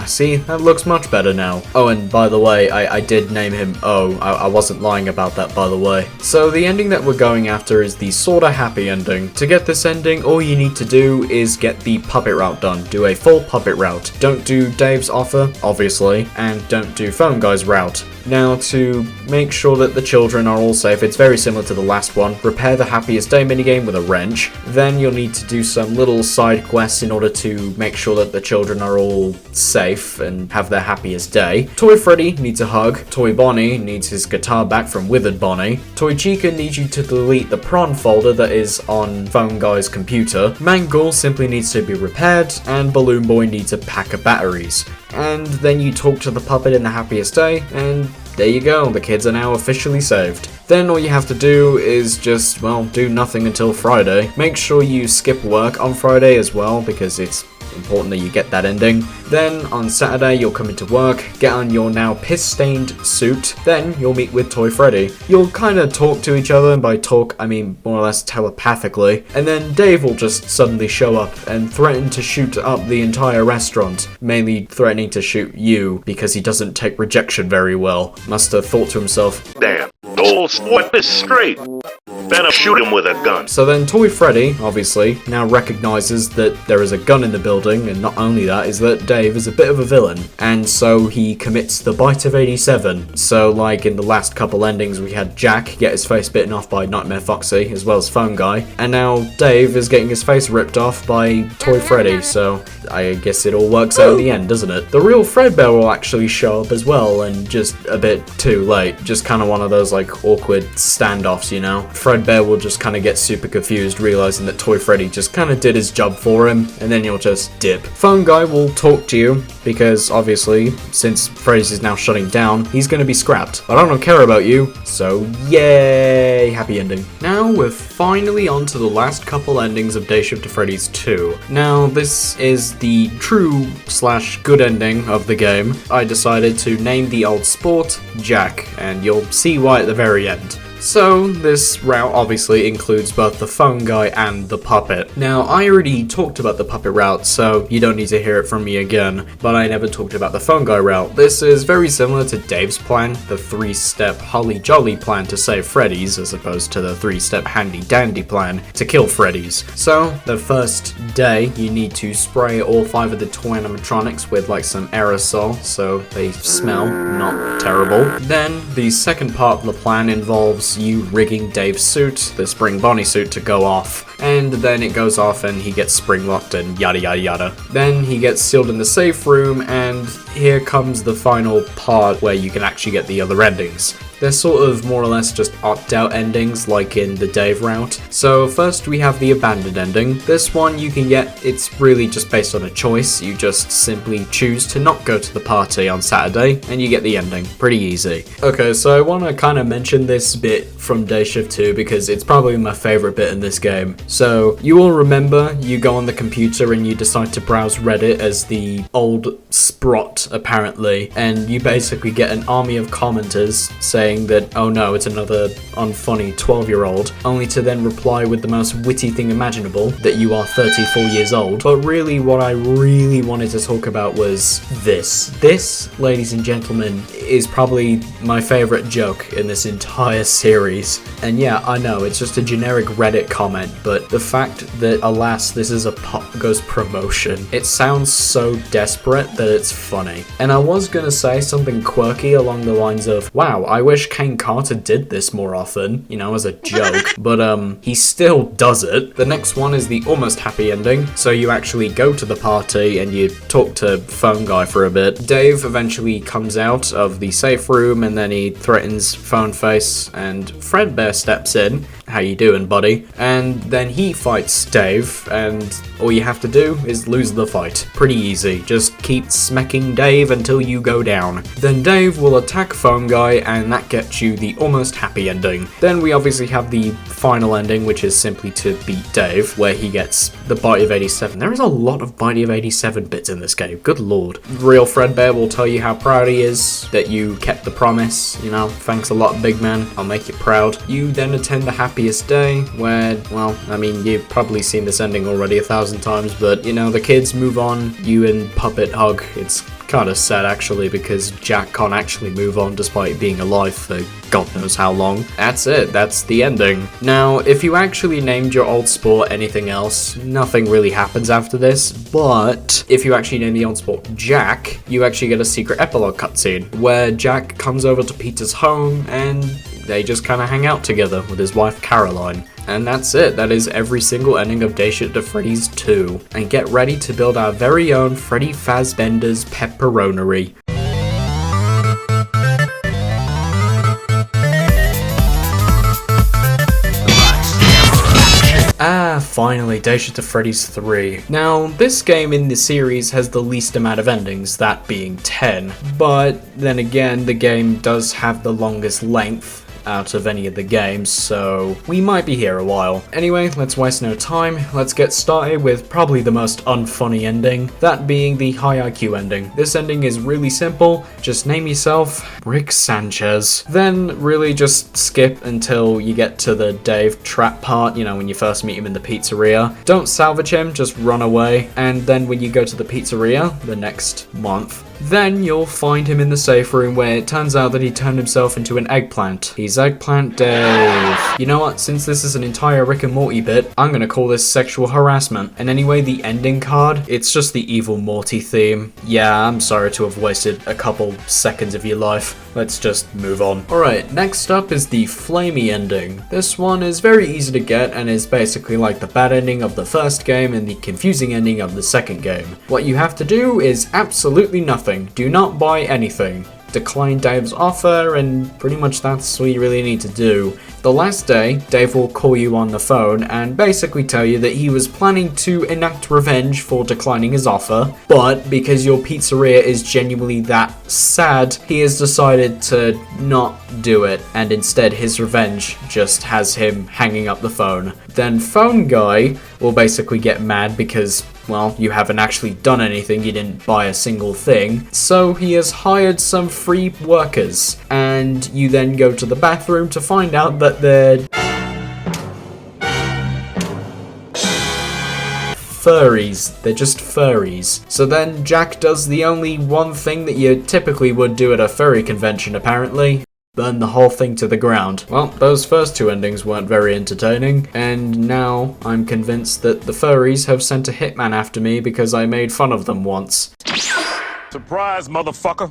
see, that looks much better now. Oh, and by the way, I did name him O. I wasn't lying about that, by the way. So the ending that we're going after is the Sorta happy ending. To get this ending, all you need to do is get the puppet route done. Do a full puppet route. Don't do Dave's offer, obviously, and don't do Phone Guy's route. Now, to make sure that the children are all safe, it's very similar to the last one. Repair the Happiest Day minigame with a wrench. Then you'll need to do some little side quests in order to make sure that the children are all safe and have their happiest day. Toy Freddy needs a hug. Toy Bonnie needs his guitar back from Withered Bonnie. Toy Chica needs you to delete the prawn folder that is on Phone Guy's computer. Mangle simply needs to be repaired, and Balloon Boy needs a pack of batteries. And then you talk to the puppet in the Happiest Day, and there you go, the kids are now officially saved. Then all you have to do is just, do nothing until Friday. Make sure you skip work on Friday as well, because it's important that you get that ending. Then on Saturday you'll come into work, get on your now piss-stained suit, then you'll meet with Toy Freddy. You'll kind of talk to each other, and by talk I mean more or less telepathically, and then Dave will just suddenly show up and threaten to shoot up the entire restaurant, mainly threatening to shoot you because he doesn't take rejection very well. Must have thought to himself, Damn, the old sport is straight. Better shoot him with a gun. So then Toy Freddy, obviously, now recognizes that there is a gun in the building, and not only that, is that Dave is a bit of a villain, and so he commits the bite of 87. So like in the last couple endings we had Jack get his face bitten off by Nightmare Foxy, as well as Phone Guy, and now Dave is getting his face ripped off by Toy Freddy, so I guess it all works out in the end, doesn't it? The real Fredbear will actually show up as well, and just a bit too late, just kind of one of those like awkward standoffs, you know? Fredbear will just kind of get super confused, realizing that Toy Freddy just kind of did his job for him, and then he'll just dip. Phone Guy will talk to you, because obviously, since Freddy's is now shutting down, he's going to be scrapped. But I don't care about you, so yay, happy ending. Now we're finally on to the last couple endings of Dayshift to Freddy's 2. Now this is the true/good ending of the game. I decided to name the old sport Jack, and you'll see why at the very end. So, this route obviously includes both the phone guy and the puppet. Now, I already talked about the puppet route, so you don't need to hear it from me again, but I never talked about the phone guy route. This is very similar to Dave's plan, the 3-step holly jolly plan to save Freddy's, as opposed to the 3-step handy dandy plan to kill Freddy's. So, the first day, you need to spray all 5 of the toy animatronics with like some aerosol, so they smell not terrible. Then, the second part of the plan involves you rigging Dave's suit, the Spring Bonnie suit, to go off, and then it goes off and he gets spring locked and yada yada yada. Then he gets sealed in the safe room, and here comes the final part where you can actually get the other endings. They're sort of more or less just opt-out endings like in the Dave route. So first we have the abandoned ending. This one you can get, it's really just based on a choice. You just simply choose to not go to the party on Saturday and you get the ending. Pretty easy. Okay, so I want to kind of mention this bit from Dayshift 2 because it's probably my favorite bit in this game. So you all remember you go on the computer and you decide to browse Reddit as the old Sprot apparently, and you basically get an army of commenters saying that, oh no, it's another unfunny 12-year-old, only to then reply with the most witty thing imaginable, that you are 34 years old. But really, what I really wanted to talk about was this. This, ladies and gentlemen, is probably my favorite joke in this entire series. And yeah, I know, it's just a generic Reddit comment, but the fact that, alas, this is a Pop Goes promotion, it sounds so desperate that it's funny. And I was gonna say something quirky along the lines of, wow, I wish Kane Carter did this more often, you know, as a joke, but he still does it. The next one is the almost happy ending, so you actually go to the party and you talk to Phone Guy for a bit. Dave eventually comes out of the safe room and then he threatens Phone Face, and Fredbear steps in. How you doing, buddy? And then he fights Dave, and all you have to do is lose the fight. Pretty easy, just keep smacking Dave until you go down. Then Dave will attack Phone Guy, and that gets you the almost happy ending. Then we obviously have the final ending, which is simply to beat Dave, where he gets the bite of 87. There is a lot of bite of 87 bits in this game, good lord. Real Fredbear will tell you how proud he is that you kept the promise, you know, thanks a lot, big man, I'll make you proud. You then attend the Happiest Day, where, well, I mean, you've probably seen this ending already 1,000 times, but, you know, the kids move on, you and Puppet hug. It's kind of sad, actually, because Jack can't actually move on despite being alive for God knows how long. That's it, that's the ending. Now, if you actually named your old sport anything else, nothing really happens after this, but if you actually name the old sport Jack, you actually get a secret epilogue cutscene, where Jack comes over to Peter's home, and they just kind of hang out together with his wife Caroline. And that's it, that is every single ending of Dayshift to Freddy's 2. And get ready to build our very own Freddy Fazbender's Pepperonery. Finally, Dayshift to Freddy's 3. Now, this game in the series has the least amount of endings, that being 10. But then again, the game does have the longest length, out of any of the games, so we might be here a while. Anyway, let's waste no time. Let's get started with probably the most unfunny ending, that being the high IQ ending. This ending is really simple. Just name yourself Rick Sanchez. Then really just skip until you get to the Dave trap part, you know, when you first meet him in the pizzeria. Don't salvage him, just run away. And then when you go to the pizzeria the next month, then you'll find him in the safe room where it turns out that he turned himself into an eggplant. He's Eggplant Dave. You know what, since this is an entire Rick and Morty bit, I'm gonna call this sexual harassment. And anyway, the ending card, it's just the evil Morty theme. Yeah, I'm sorry to have wasted a couple seconds of your life. Let's just move on. Alright, next up is the Flamey Ending. This one is very easy to get and is basically like the bad ending of the first game and the confusing ending of the second game. What you have to do is absolutely nothing. Do not buy anything. Decline Dave's offer, and pretty much that's what you really need to do. The last day, Dave will call you on the phone and basically tell you that he was planning to enact revenge for declining his offer, but because your pizzeria is genuinely that sad, he has decided to not do it, and instead his revenge just has him hanging up the phone. Then Phone Guy will basically get mad because, well, you haven't actually done anything, you didn't buy a single thing, so he has hired some free workers, and you then go to the bathroom to find out that they're furries. They're just furries. So then Jack does the only one thing that you typically would do at a furry convention, apparently. Burn the whole thing to the ground. Well, those first two endings weren't very entertaining, and now I'm convinced that the furries have sent a hitman after me because I made fun of them once. Surprise, motherfucker.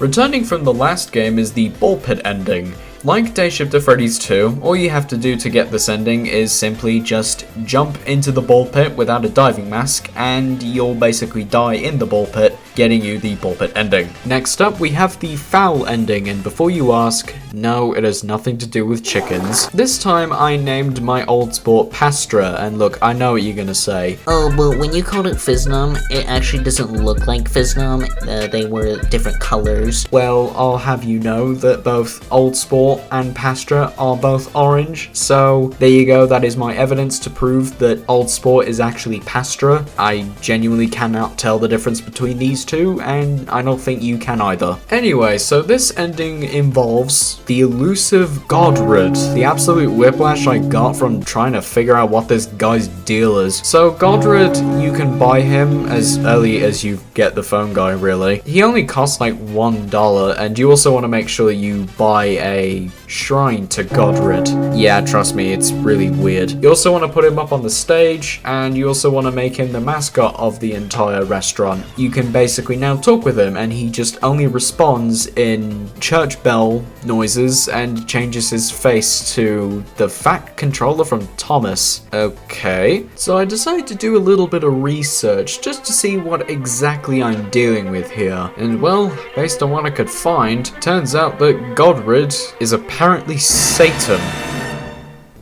Returning from the last game is the Ballpit Ending. Like Dayshift of Freddy's 2, all you have to do to get this ending is simply just jump into the ball pit without a diving mask, and you'll basically die in the ball pit, getting you the Ballpit Ending. Next up, we have the Foul Ending, and before you ask, no, it has nothing to do with chickens. This time I named my old sport Pastra, and look, I know what you're gonna say. Oh, but when you called it Fiznum, it actually doesn't look like Fiznum. They were different colors. Well, I'll have you know that both Old Sport and Pastra are both orange, so there you go, that is my evidence to prove that Old Sport is actually Pastra. I genuinely cannot tell the difference between these two, and I don't think you can either. Anyway, so this ending involves the elusive Godred, the absolute whiplash I got from trying to figure out what this guy's deal is. So Godred, you can buy him as early as you get the phone guy, really. He only costs like $1, and you also want to make sure you buy a shrine to Godred. Yeah, trust me, it's really weird. You also want to put him up on the stage, and you also want to make him the mascot of the entire restaurant. You can basically now talk with him, and he just only responds in church bell noises and changes his face to the fat controller from Thomas. Okay, so I decided to do a little bit of research just to see what exactly I'm dealing with here. And well, based on what I could find, turns out that Godred is apparently Satan.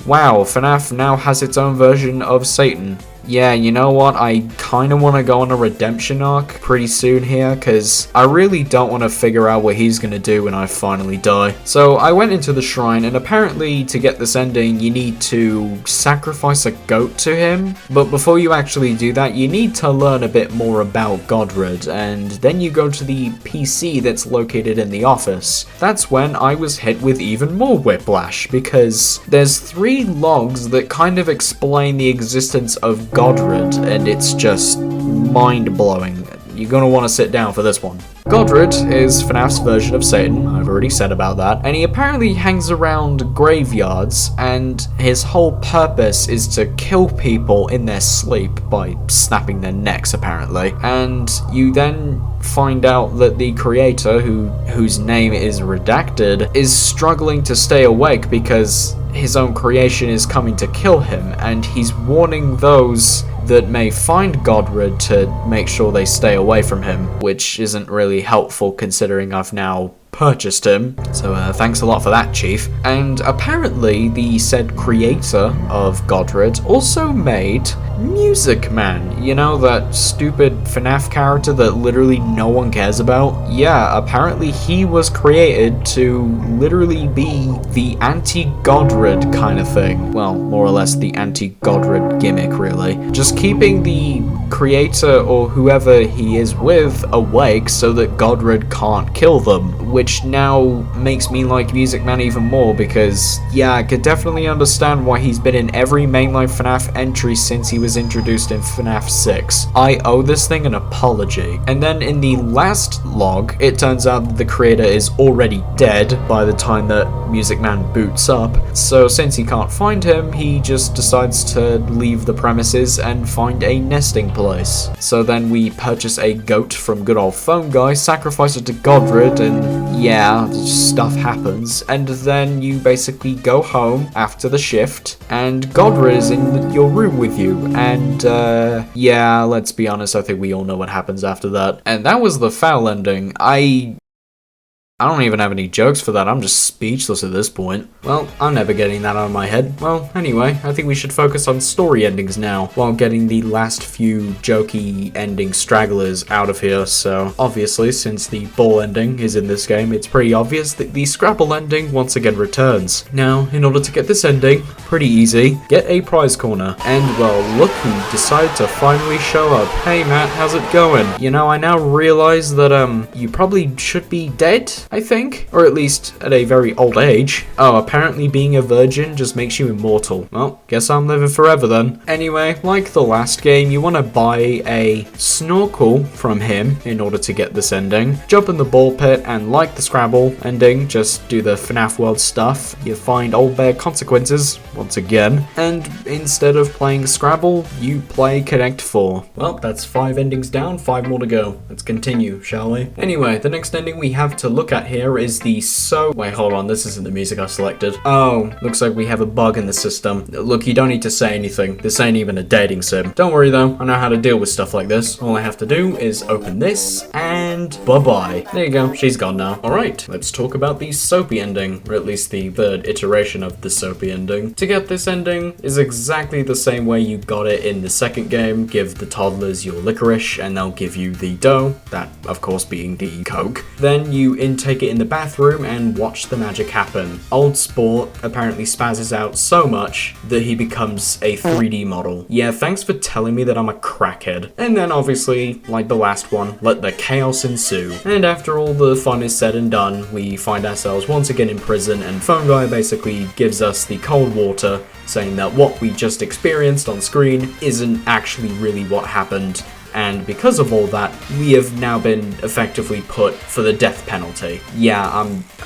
Wow, FNAF now has its own version of Satan. Yeah, you know what, I kind of want to go on a redemption arc pretty soon here, because I really don't want to figure out what he's going to do when I finally die. So I went into the shrine, and apparently to get this ending you need to sacrifice a goat to him, but before you actually do that you need to learn a bit more about Godred, and then you go to the PC that's located in the office. That's when I was hit with even more whiplash, because there's 3 logs that kind of explain the existence of Godred, and it's just mind-blowing. You're gonna want to sit down for this one. Godred is FNAF's version of Satan, I've already said about that, and he apparently hangs around graveyards, and his whole purpose is to kill people in their sleep by snapping their necks, apparently. And you then find out that the creator, whose name is redacted, is struggling to stay awake because his own creation is coming to kill him, and he's warning those that may find Godred to make sure they stay away from him, which isn't really helpful considering I've now purchased him, so thanks a lot for that, Chief. And apparently the said creator of Godred also made Music Man. You know, that stupid FNAF character that literally no one cares about? Yeah, apparently he was created to literally be the anti-Godred kind of thing. Well, more or less the anti-Godred gimmick, really. Just keeping the creator or whoever he is with awake so that Godred can't kill them, which now makes me like Music Man even more because, yeah, I could definitely understand why he's been in every mainline FNAF entry since he was introduced in FNAF 6. I owe this thing an apology. And then in the last log, it turns out that the creator is already dead by the time that Music Man boots up, so since he can't find him, he just decides to leave the premises and find a nesting place. So then we purchase a goat from good old Phone Guy, sacrifice it to Godred, and yeah, stuff happens, and then you basically go home after the shift, and Godred is in your room with you, and yeah, let's be honest, I think we all know what happens after that. And that was the foul ending. I don't even have any jokes for that, I'm just speechless at this point. Well, I'm never getting that out of my head. Well, anyway, I think we should focus on story endings now, while getting the last few jokey ending stragglers out of here, so obviously, since the ball ending is in this game, it's pretty obvious that the Scrabble ending once again returns. Now, in order to get this ending, pretty easy, get a prize corner. And well, look who decided to finally show up. Hey Matt, how's it going? You know, I now realize that, you probably should be dead? I think, or at least at a very old age. Oh, apparently being a virgin just makes you immortal. Well, guess I'm living forever then. Anyway, like the last game, you want to buy a snorkel from him in order to get this ending. Jump in the ball pit, and like the Scrabble ending, just do the FNAF world stuff. You find Old Bear Consequences, once again, and instead of playing Scrabble, you play Connect 4. Well, that's 5 endings down, 5 more to go. Let's continue, shall we? Anyway, the next ending we have to look at here is the Wait, hold on, this isn't the music I selected. Oh, looks like we have a bug in the system. Look, you don't need to say anything. This ain't even a dating sim. Don't worry though, I know how to deal with stuff like this. All I have to do is open this, and bye-bye. There you go, she's gone now. Alright, let's talk about the Soapy Ending, or at least the third iteration of the Soapy Ending. To get this ending is exactly the same way you got it in the second game. Give the toddlers your licorice, and they'll give you the dough, that of course being the Coke. Then you intake it in the bathroom and watch the magic happen. Old Sport apparently spazzes out so much that he becomes a 3D model. Yeah, thanks for telling me that I'm a crackhead. And then obviously, like the last one, let the chaos ensue. And after all the fun is said and done, we find ourselves once again in prison, and Phone Guy basically gives us the cold water, saying that what we just experienced on screen isn't actually really what happened. And because of all that, we have now been effectively put for the death penalty. Yeah,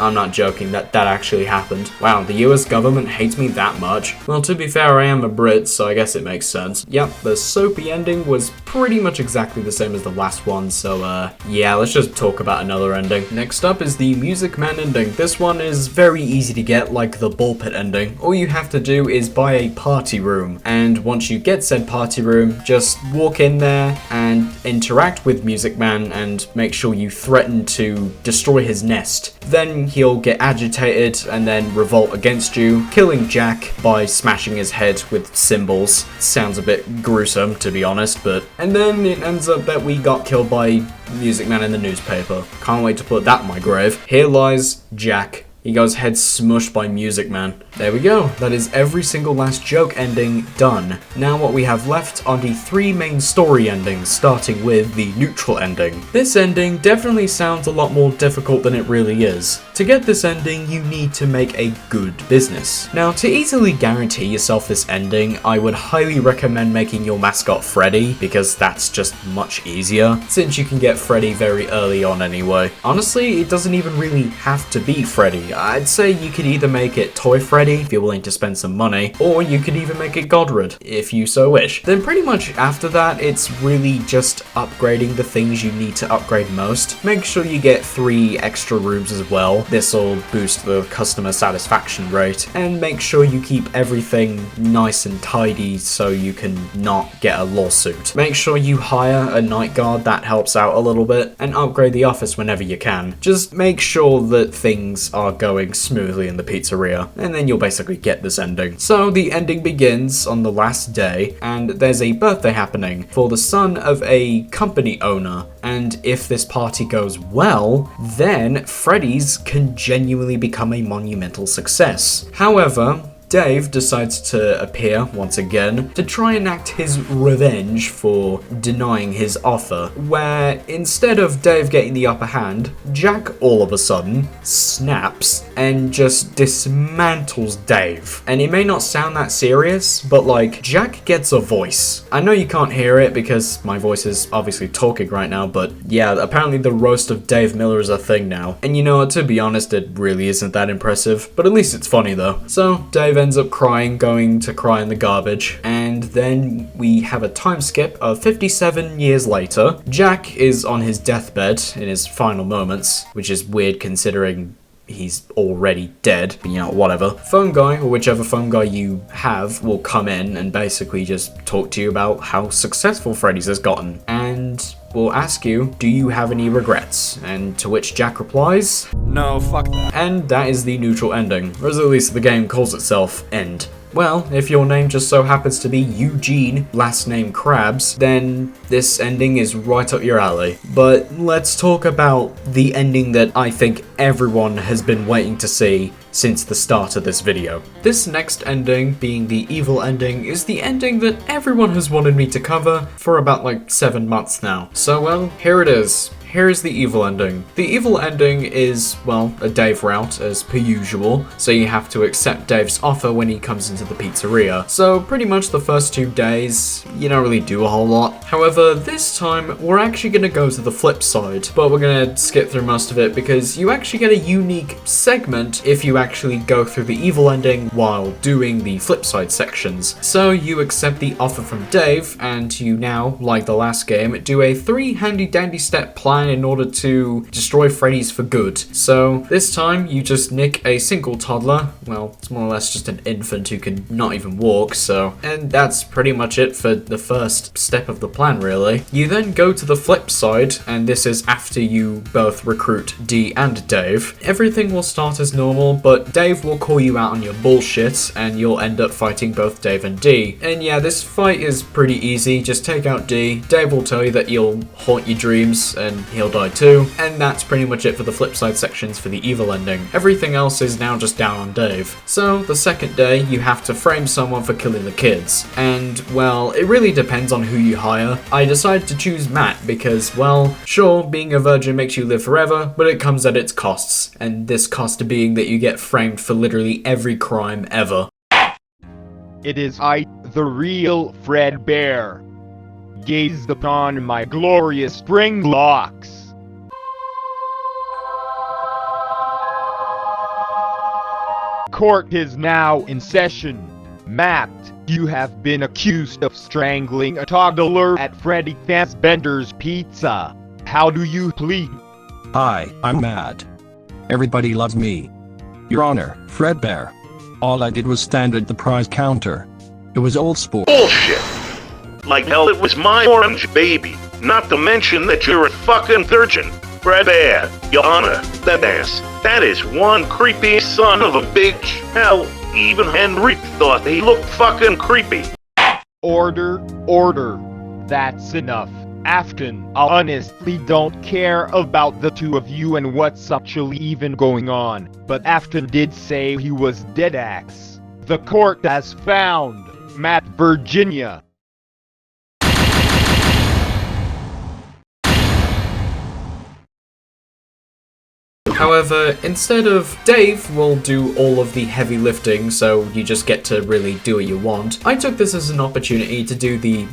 I'm not joking, that actually happened. Wow, the US government hates me that much? Well, to be fair, I am a Brit, so I guess it makes sense. Yep, the Soapy ending was pretty much exactly the same as the last one, so yeah, let's just talk about another ending. Next up is the Music Man ending. This one is very easy to get, like the Ballpit ending. All you have to do is buy a party room, and once you get said party room, just walk in there and interact with Music Man and make sure you threaten to destroy his nest. Then he'll get agitated and then revolt against you, killing Jack by smashing his head with cymbals. Sounds a bit gruesome, to be honest, but... And then it ends up that we got killed by Music Man in the newspaper. Can't wait to put that in my grave. Here lies Jack. He got his head smushed by Music Man. There we go. That is every single last joke ending done. Now what we have left are the 3 main story endings, starting with the neutral ending. This ending definitely sounds a lot more difficult than it really is. To get this ending, you need to make a good business. Now, to easily guarantee yourself this ending, I would highly recommend making your mascot Freddy, because that's just much easier, since you can get Freddy very early on anyway. Honestly, it doesn't even really have to be Freddy. I'd say you could either make it Toy Freddy, if you're willing to spend some money, or you could even make it Godred, if you so wish. Then pretty much after that, it's really just upgrading the things you need to upgrade most. Make sure you get 3 extra rooms as well. This'll boost the customer satisfaction rate, and make sure you keep everything nice and tidy so you can not get a lawsuit. Make sure you hire a night guard, that helps out a little bit, and upgrade the office whenever you can. Just make sure that things are going smoothly in the pizzeria, and then you'll basically get this ending. So the ending begins on the last day, and there's a birthday happening for the son of a company owner, and if this party goes well, then Freddy's can genuinely become a monumental success. However, Dave decides to appear once again to try and act his revenge for denying his offer, where instead of Dave getting the upper hand, Jack all of a sudden snaps and just dismantles Dave. And it may not sound that serious, but like, Jack gets a voice. I know you can't hear it because my voice is obviously talking right now, but yeah, apparently the roast of Dave Miller is a thing now. And you know what, to be honest, it really isn't that impressive, but at least it's funny though. So Dave ends up crying, going to cry in the garbage, and then we have a time skip of 57 years later. Jack is on his deathbed in his final moments, which is weird considering he's already dead, but you know, whatever. Phone guy, or whichever phone guy you have, will come in and basically just talk to you about how successful Freddy's has gotten, and will ask you, do you have any regrets? And to which Jack replies, no, fuck that. And that is the neutral ending, or as at least the game calls itself, end. Well, if your name just so happens to be Eugene, last name Krabs, then this ending is right up your alley. But let's talk about the ending that I think everyone has been waiting to see since the start of this video. This next ending, being the evil ending, is the ending that everyone has wanted me to cover for about like 7 months now. So well, here it is. Here is the evil ending. The evil ending is, well, a Dave route as per usual, so you have to accept Dave's offer when he comes into the pizzeria. So pretty much the first 2 days, you don't really do a whole lot. However, this time, we're actually gonna go to the flip side, but we're gonna skip through most of it because you actually get a unique segment if you actually go through the evil ending while doing the flip side sections. So you accept the offer from Dave, and you now, like the last game, do a 3 handy dandy step plan in order to destroy Freddy's for good. So this time you just nick a single toddler, well, it's more or less just an infant who can not even walk, so, and that's pretty much it for the first step of the plan really. You then go to the flip side, and this is after you both recruit D and Dave. Everything will start as normal, but Dave will call you out on your bullshit, and you'll end up fighting both Dave and D. And yeah, this fight is pretty easy, just take out D, Dave will tell you that you'll haunt your dreams, and he'll die too, and that's pretty much it for the flip side sections for the evil ending. Everything else is now just down on Dave. So the second day you have to frame someone for killing the kids, and well, it really depends on who you hire. I decided to choose Matt because, well, sure, being a virgin makes you live forever, but it comes at its costs, and this cost being that you get framed for literally every crime ever. It is I, the real Fred Bear. Gazed upon my glorious spring locks. Court is now in session. Matt, you have been accused of strangling a toddler at Freddy Fazbender's Pizza. How do you plead? Hi, I'm Matt. Everybody loves me. Your Honor, Fred Bear. All I did was stand at the prize counter. It was old sport. Bullshit. Like hell, it was my orange baby. Not to mention that you're a fucking virgin. Fred Bear, Your Honor, that ass. That is one creepy son of a bitch. Hell, even Henry thought he looked fucking creepy. Order, order. That's enough. Afton, I honestly don't care about the two of you and what's actually even going on, but Afton did say he was deadass. The court has found Matt, Virginia. However, instead of Dave will do all of the heavy lifting, so you just get to really do what you want, I took this as an opportunity to do the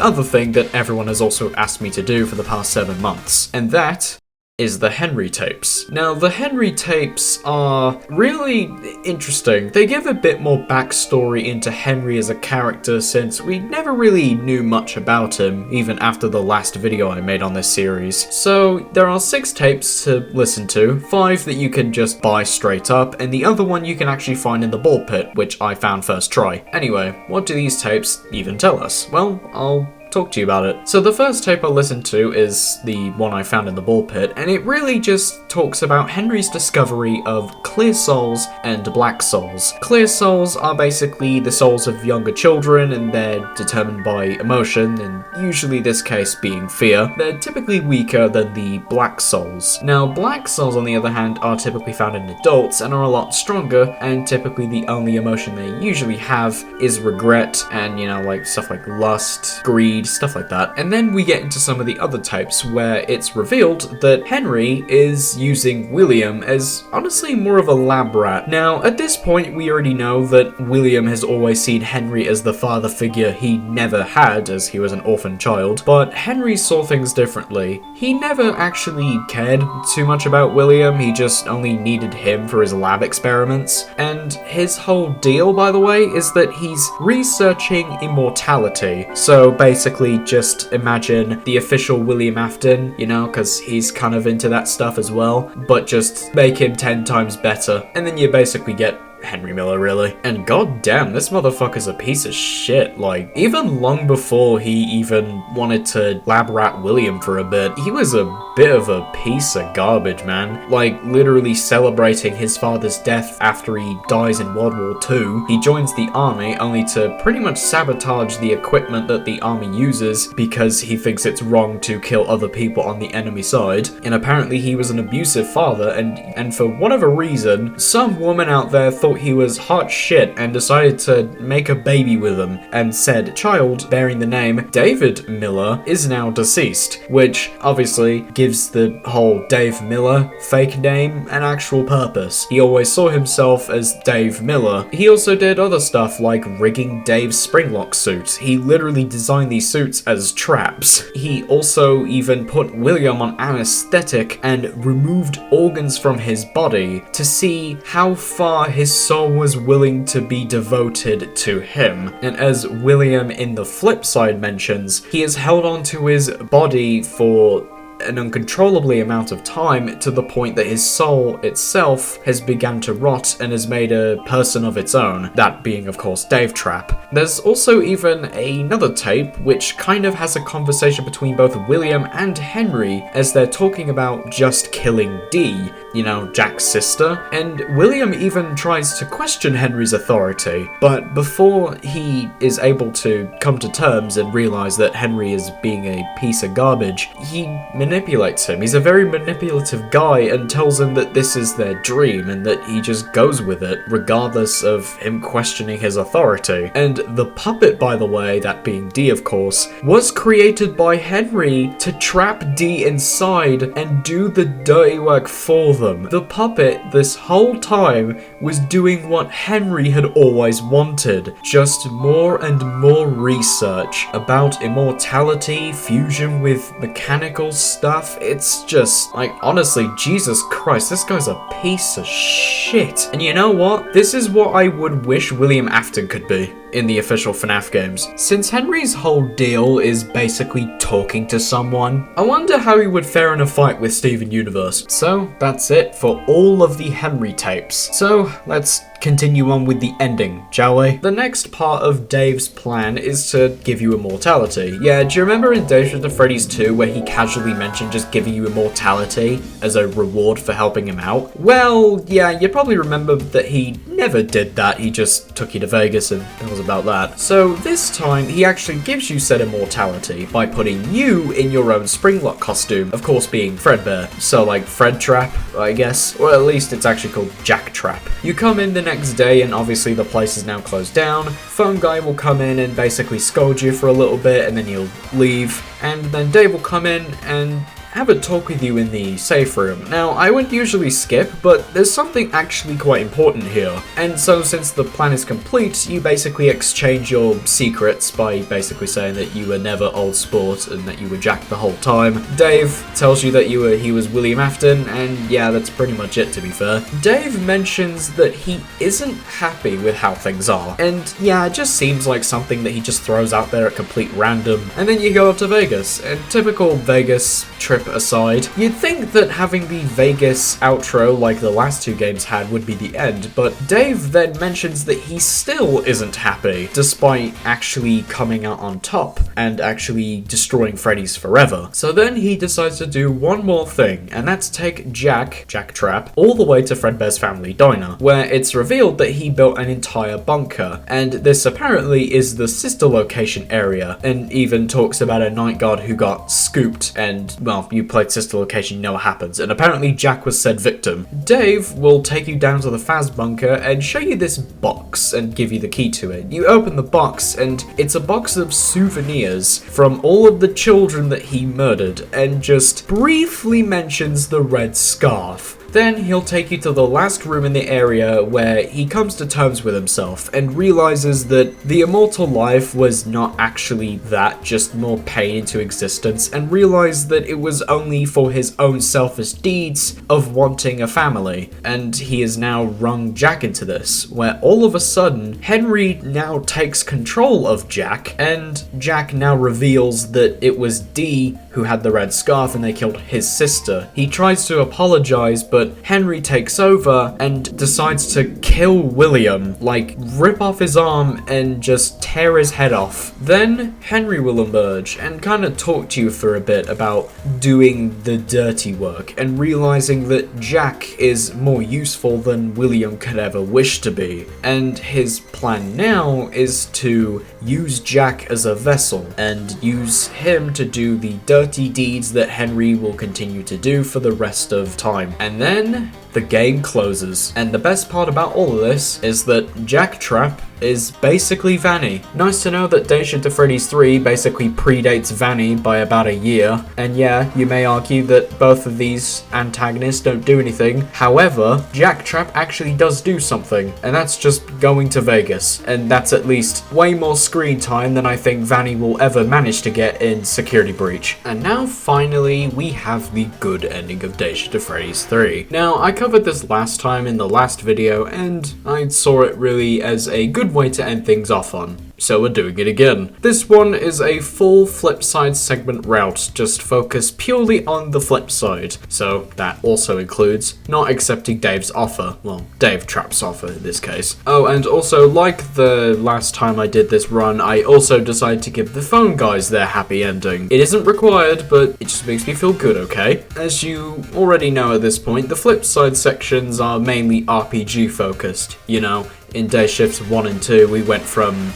other thing that everyone has also asked me to do for the past 7 months, and that is the Henry tapes. Now, the Henry tapes are really interesting. They give a bit more backstory into Henry as a character, since we never really knew much about him, even after the last video I made on this series. So there are 6 tapes to listen to, 5 that you can just buy straight up, and the other one you can actually find in the Ballpit, which I found first try. Anyway, what do these tapes even tell us? Well, I'll talk to you about it. So the first tape I listened to is the one I found in the Ballpit, and it really just talks about Henry's discovery of clear souls and black souls. Clear souls are basically the souls of younger children, and they're determined by emotion, and usually this case being fear. They're typically weaker than the black souls. Now, black souls, on the other hand, are typically found in adults and are a lot stronger, and typically the only emotion they usually have is regret and, you know, like stuff like lust, greed, stuff like that. And then we get into some of the other types where it's revealed that Henry is using William as honestly more of a lab rat. Now, at this point, we already know that William has always seen Henry as the father figure he never had, as he was an orphan child, but Henry saw things differently. He never actually cared too much about William, he just only needed him for his lab experiments. And his whole deal, by the way, is that he's researching immortality. So basically just imagine the official William Afton, you know, because he's kind of into that stuff as well, but just make him 10 times better. And then you basically get Henry Miller, really. And goddamn, this motherfucker's a piece of shit. Like, even long before he even wanted to lab rat William for a bit, he was a bit of a piece of garbage, man. Like, literally celebrating his father's death after he dies in World War II. He joins the army only to pretty much sabotage the equipment that the army uses because he thinks it's wrong to kill other people on the enemy side. And apparently he was an abusive father, and for whatever reason, some woman out there thought he was hot shit and decided to make a baby with him, and said child bearing the name David Miller is now deceased, which obviously gives the whole Dave Miller fake name an actual purpose. He always saw himself as Dave Miller. He also did other stuff like rigging Dave's Springlock suit. He literally designed these suits as traps. He also even put William on anesthetic and removed organs from his body to see how far his soul was willing to be devoted to him. And as William in the flip side mentions, he has held on to his body for an uncontrollably amount of time to the point that his soul itself has begun to rot and has made a person of its own, that being of course Dave Trap. There's also even another tape which kind of has a conversation between both William and Henry as they're talking about just killing Dee, you know, Jack's sister, and William even tries to question Henry's authority, but before he is able to come to terms and realize that Henry is being a piece of garbage, he manipulates him. He's a very manipulative guy and tells him that this is their dream and that he just goes with it regardless of him questioning his authority. And the puppet, by the way, that being Dee of course, was created by Henry to trap Dee inside and do the dirty work for them. The puppet this whole time was doing what Henry had always wanted, just more and more research about immortality, fusion with mechanical stuff. It's just, like, honestly, Jesus Christ, this guy's a piece of shit. And you know what? This is what I would wish William Afton could be in the official FNAF games. Since Henry's whole deal is basically talking to someone, I wonder how he would fare in a fight with Steven Universe. So that's it for all of the Henry tapes. So let's continue on with the ending, shall we? The next part of Dave's plan is to give you immortality. Yeah, do you remember in Dayshift of Freddy's 2 where he casually mentioned just giving you immortality as a reward for helping him out? Well, yeah, you probably remember that he never did that. He just took you to Vegas and that was about that. So this time he actually gives you said immortality by putting you in your own Springlock costume, of course being Fredbear. So like Fred Trap, I guess, or at least it's actually called Jack Trap. You come in the next day and obviously the place is now closed down. Phone guy will come in and basically scold you for a little bit and then he'll leave, and then Dave will come in and have a talk with you in the safe room. Now, I wouldn't usually skip, but there's something actually quite important here. And so since the plan is complete, you basically exchange your secrets by basically saying that you were never Old Sport and that you were Jack the whole time. Dave tells you that he was William Afton, and yeah, that's pretty much it, to be fair. Dave mentions that he isn't happy with how things are. And yeah, it just seems like something that he just throws out there at complete random. And then you go up to Vegas, and typical Vegas trip aside, you'd think that having the Vegas outro like the last two games had would be the end, but Dave then mentions that he still isn't happy, despite actually coming out on top. and actually destroying Freddy's forever. So then he decides to do one more thing, and that's take Jack Trap, all the way to Fredbear's family diner, where it's revealed that he built an entire bunker, and this apparently is the sister location area, and even talks about a night guard who got scooped, and, well, you played sister location, you know what happens, and apparently Jack was said victim. Dave will take you down to the Faz bunker and show you this box and give you the key to it. You open the box, and it's a box of souvenirs from all of the children that he murdered, and just briefly mentions the red scarf. Then he'll take you to the last room in the area where he comes to terms with himself and realizes that the immortal life was not actually that, just more pain into existence, and realized that it was only for his own selfish deeds of wanting a family. And he has now wrung Jack into this, where all of a sudden Henry now takes control of Jack, and Jack now reveals that it was Dee who had the red scarf and they killed his sister. He tries to apologize, but Henry takes over and decides to kill William, like rip off his arm and just tear his head off. Then Henry will emerge and kind of talk to you for a bit about doing the dirty work and realizing that Jack is more useful than William could ever wish to be. And his plan now is to use Jack as a vessel and use him to do the dirty deeds that Henry will continue to do for the rest of time. And then the game closes. And the best part about all of this is that Jack Trap is basically Vanny. Nice to know that Dayshift to Freddy's 3 basically predates Vanny by about a year. And yeah, you may argue that both of these antagonists don't do anything. However, Jack Trap actually does do something, and that's just going to Vegas. And that's at least way more screen time than I think Vanny will ever manage to get in Security Breach. And now finally we have the good ending of Dayshift to Freddy's 3. Now, I covered this last time in the last video, and I saw it really as a good way to end things off on. So we're doing it again. This one is a full flip side segment route, just focused purely on the flip side. So that also includes not accepting Dave's offer. Well, Dave Trap's offer in this case. Oh, and also, like the last time I did this run, I also decided to give the phone guys their happy ending. It isn't required, but it just makes me feel good, okay? As you already know at this point, the flip side sections are mainly RPG focused. You know, in Dayshift 1 and 2, we went from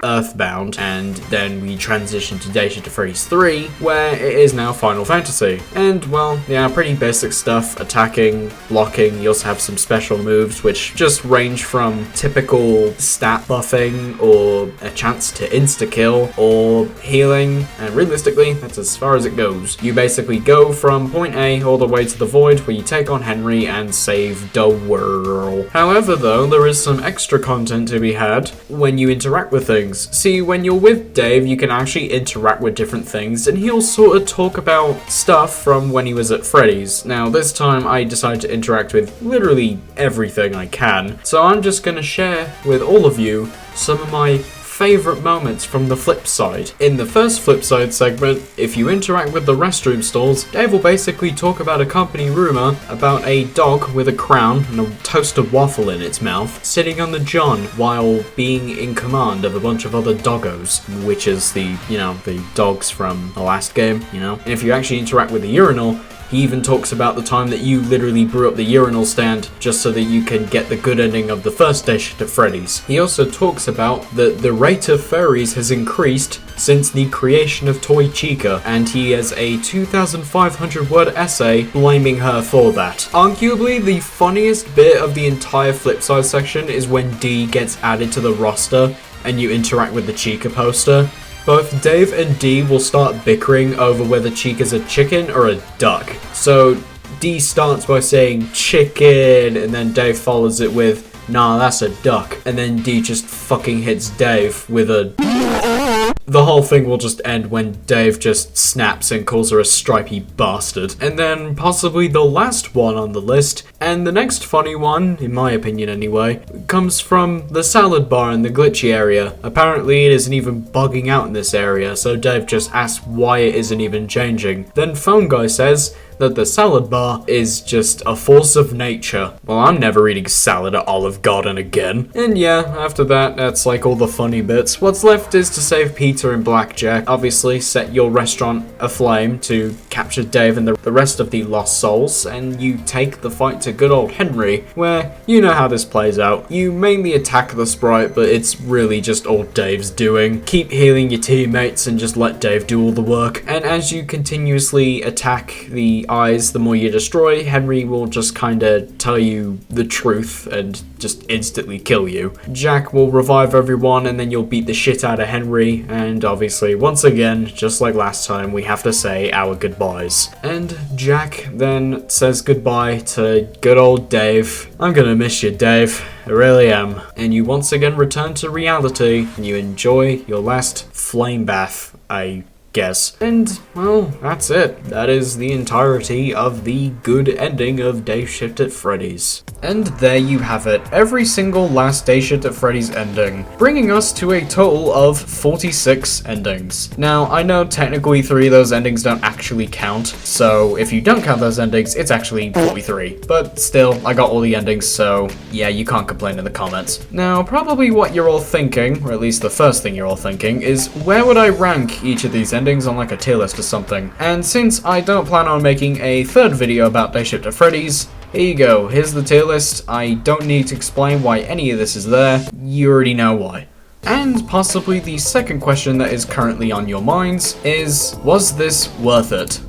Earthbound, and then we transitioned to Dayshift to Freddy's 3, where it is now Final Fantasy. And, well, yeah, pretty basic stuff, attacking, blocking. You also have some special moves, which just range from typical stat buffing, or a chance to insta-kill, or healing, and realistically, that's as far as it goes. You basically go from point A all the way to the Void, where you take on Henry and save the world. However, though, there is some extra content to be had when you interact with things. See, when you're with Dave, you can actually interact with different things, and he'll sort of talk about stuff from when he was at Freddy's. Now, this time I decided to interact with literally everything I can, so I'm just gonna share with all of you some of my favorite moments from the flip side. In the first flip side segment, if you interact with the restroom stalls, Dave will basically talk about a company rumor about a dog with a crown and a toasted waffle in its mouth sitting on the john while being in command of a bunch of other doggos, which is the dogs from the last game, And if you actually interact with the urinal, he even talks about the time that you literally blew up the urinal stand just so that you can get the good ending of the first Dayshift at Freddy's. He also talks about that the rate of furries has increased since the creation of Toy Chica, and he has a 2,500 word essay blaming her for that. Arguably, the funniest bit of the entire flipside section is when Dee gets added to the roster and you interact with the Chica poster. Both Dave and Dee will start bickering over whether Chica's a chicken or a duck. So Dee starts by saying chicken, and then Dave follows it with, nah, that's a duck. And then Dee just fucking hits Dave with a... The whole thing will just end when Dave just snaps and calls her a stripy bastard. And then possibly the last one on the list, and the next funny one, in my opinion anyway, comes from the salad bar in the glitchy area. Apparently it isn't even bugging out in this area, so Dave just asks why it isn't even changing. Then Phone Guy says that the salad bar is just a force of nature. Well, I'm never eating salad at Olive Garden again. And yeah, after that, that's like all the funny bits. What's left is to save Peter and Blackjack. Obviously, set your restaurant aflame to capture Dave and the rest of the Lost Souls, and you take the fight to good old Henry, where you know how this plays out. You mainly attack the sprite, but it's really just all Dave's doing. Keep healing your teammates and just let Dave do all the work. And as you continuously attack the eyes, the more you destroy, Henry will just kinda tell you the truth and just instantly kill you. Jack will revive everyone, and then you'll beat the shit out of Henry, and obviously, once again, just like last time, we have to say our goodbyes. And Jack then says goodbye to good old Dave. I'm gonna miss you, Dave. I really am. And you once again return to reality, and you enjoy your last flame bath, I guess. And, well, that's it. That is the entirety of the good ending of Dayshift at Freddy's. And there you have it, every single last Dayshift at Freddy's ending, bringing us to a total of 46 endings. Now, I know technically 3 of those endings don't actually count, so if you don't count those endings, it's actually 43. But still, I got all the endings, so yeah, you can't complain in the comments. Now, probably what you're all thinking, or at least the first thing you're all thinking, is where would I rank each of these endings on like a tier list or something? And since I don't plan on making a third video about Dayshift at Freddy's, here you go, here's the tier list. I don't need to explain why any of this is there, you already know why. And possibly the second question that is currently on your minds is, was this worth it?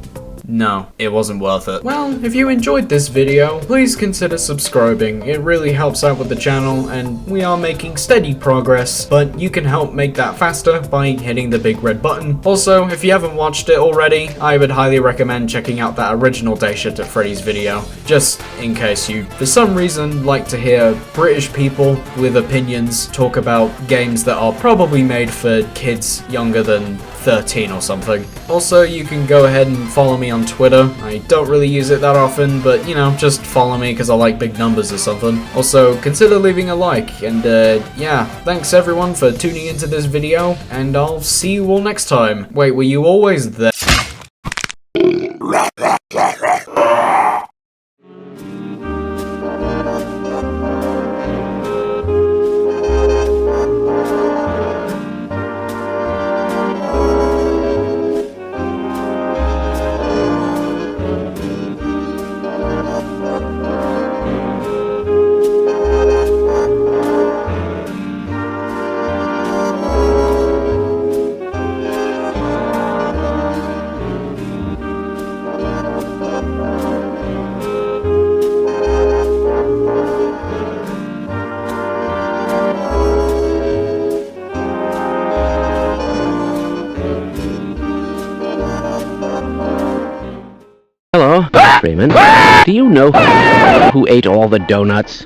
No, it wasn't worth it. Well, if you enjoyed this video, please consider subscribing. It really helps out with the channel, and we are making steady progress, but you can help make that faster by hitting the big red button. Also, if you haven't watched it already, I would highly recommend checking out that original Dayshift at Freddy's video, just in case you, for some reason, like to hear British people with opinions talk about games that are probably made for kids younger than 13 or something. Also, you can go ahead and follow me on Twitter. I don't really use it that often, but you know, just follow me because I like big numbers or something. Also, consider leaving a like, and yeah, thanks everyone for tuning into this video, and I'll see you all next time. Wait, were you always there? Hello, Raymond. Do you know who ate all the donuts?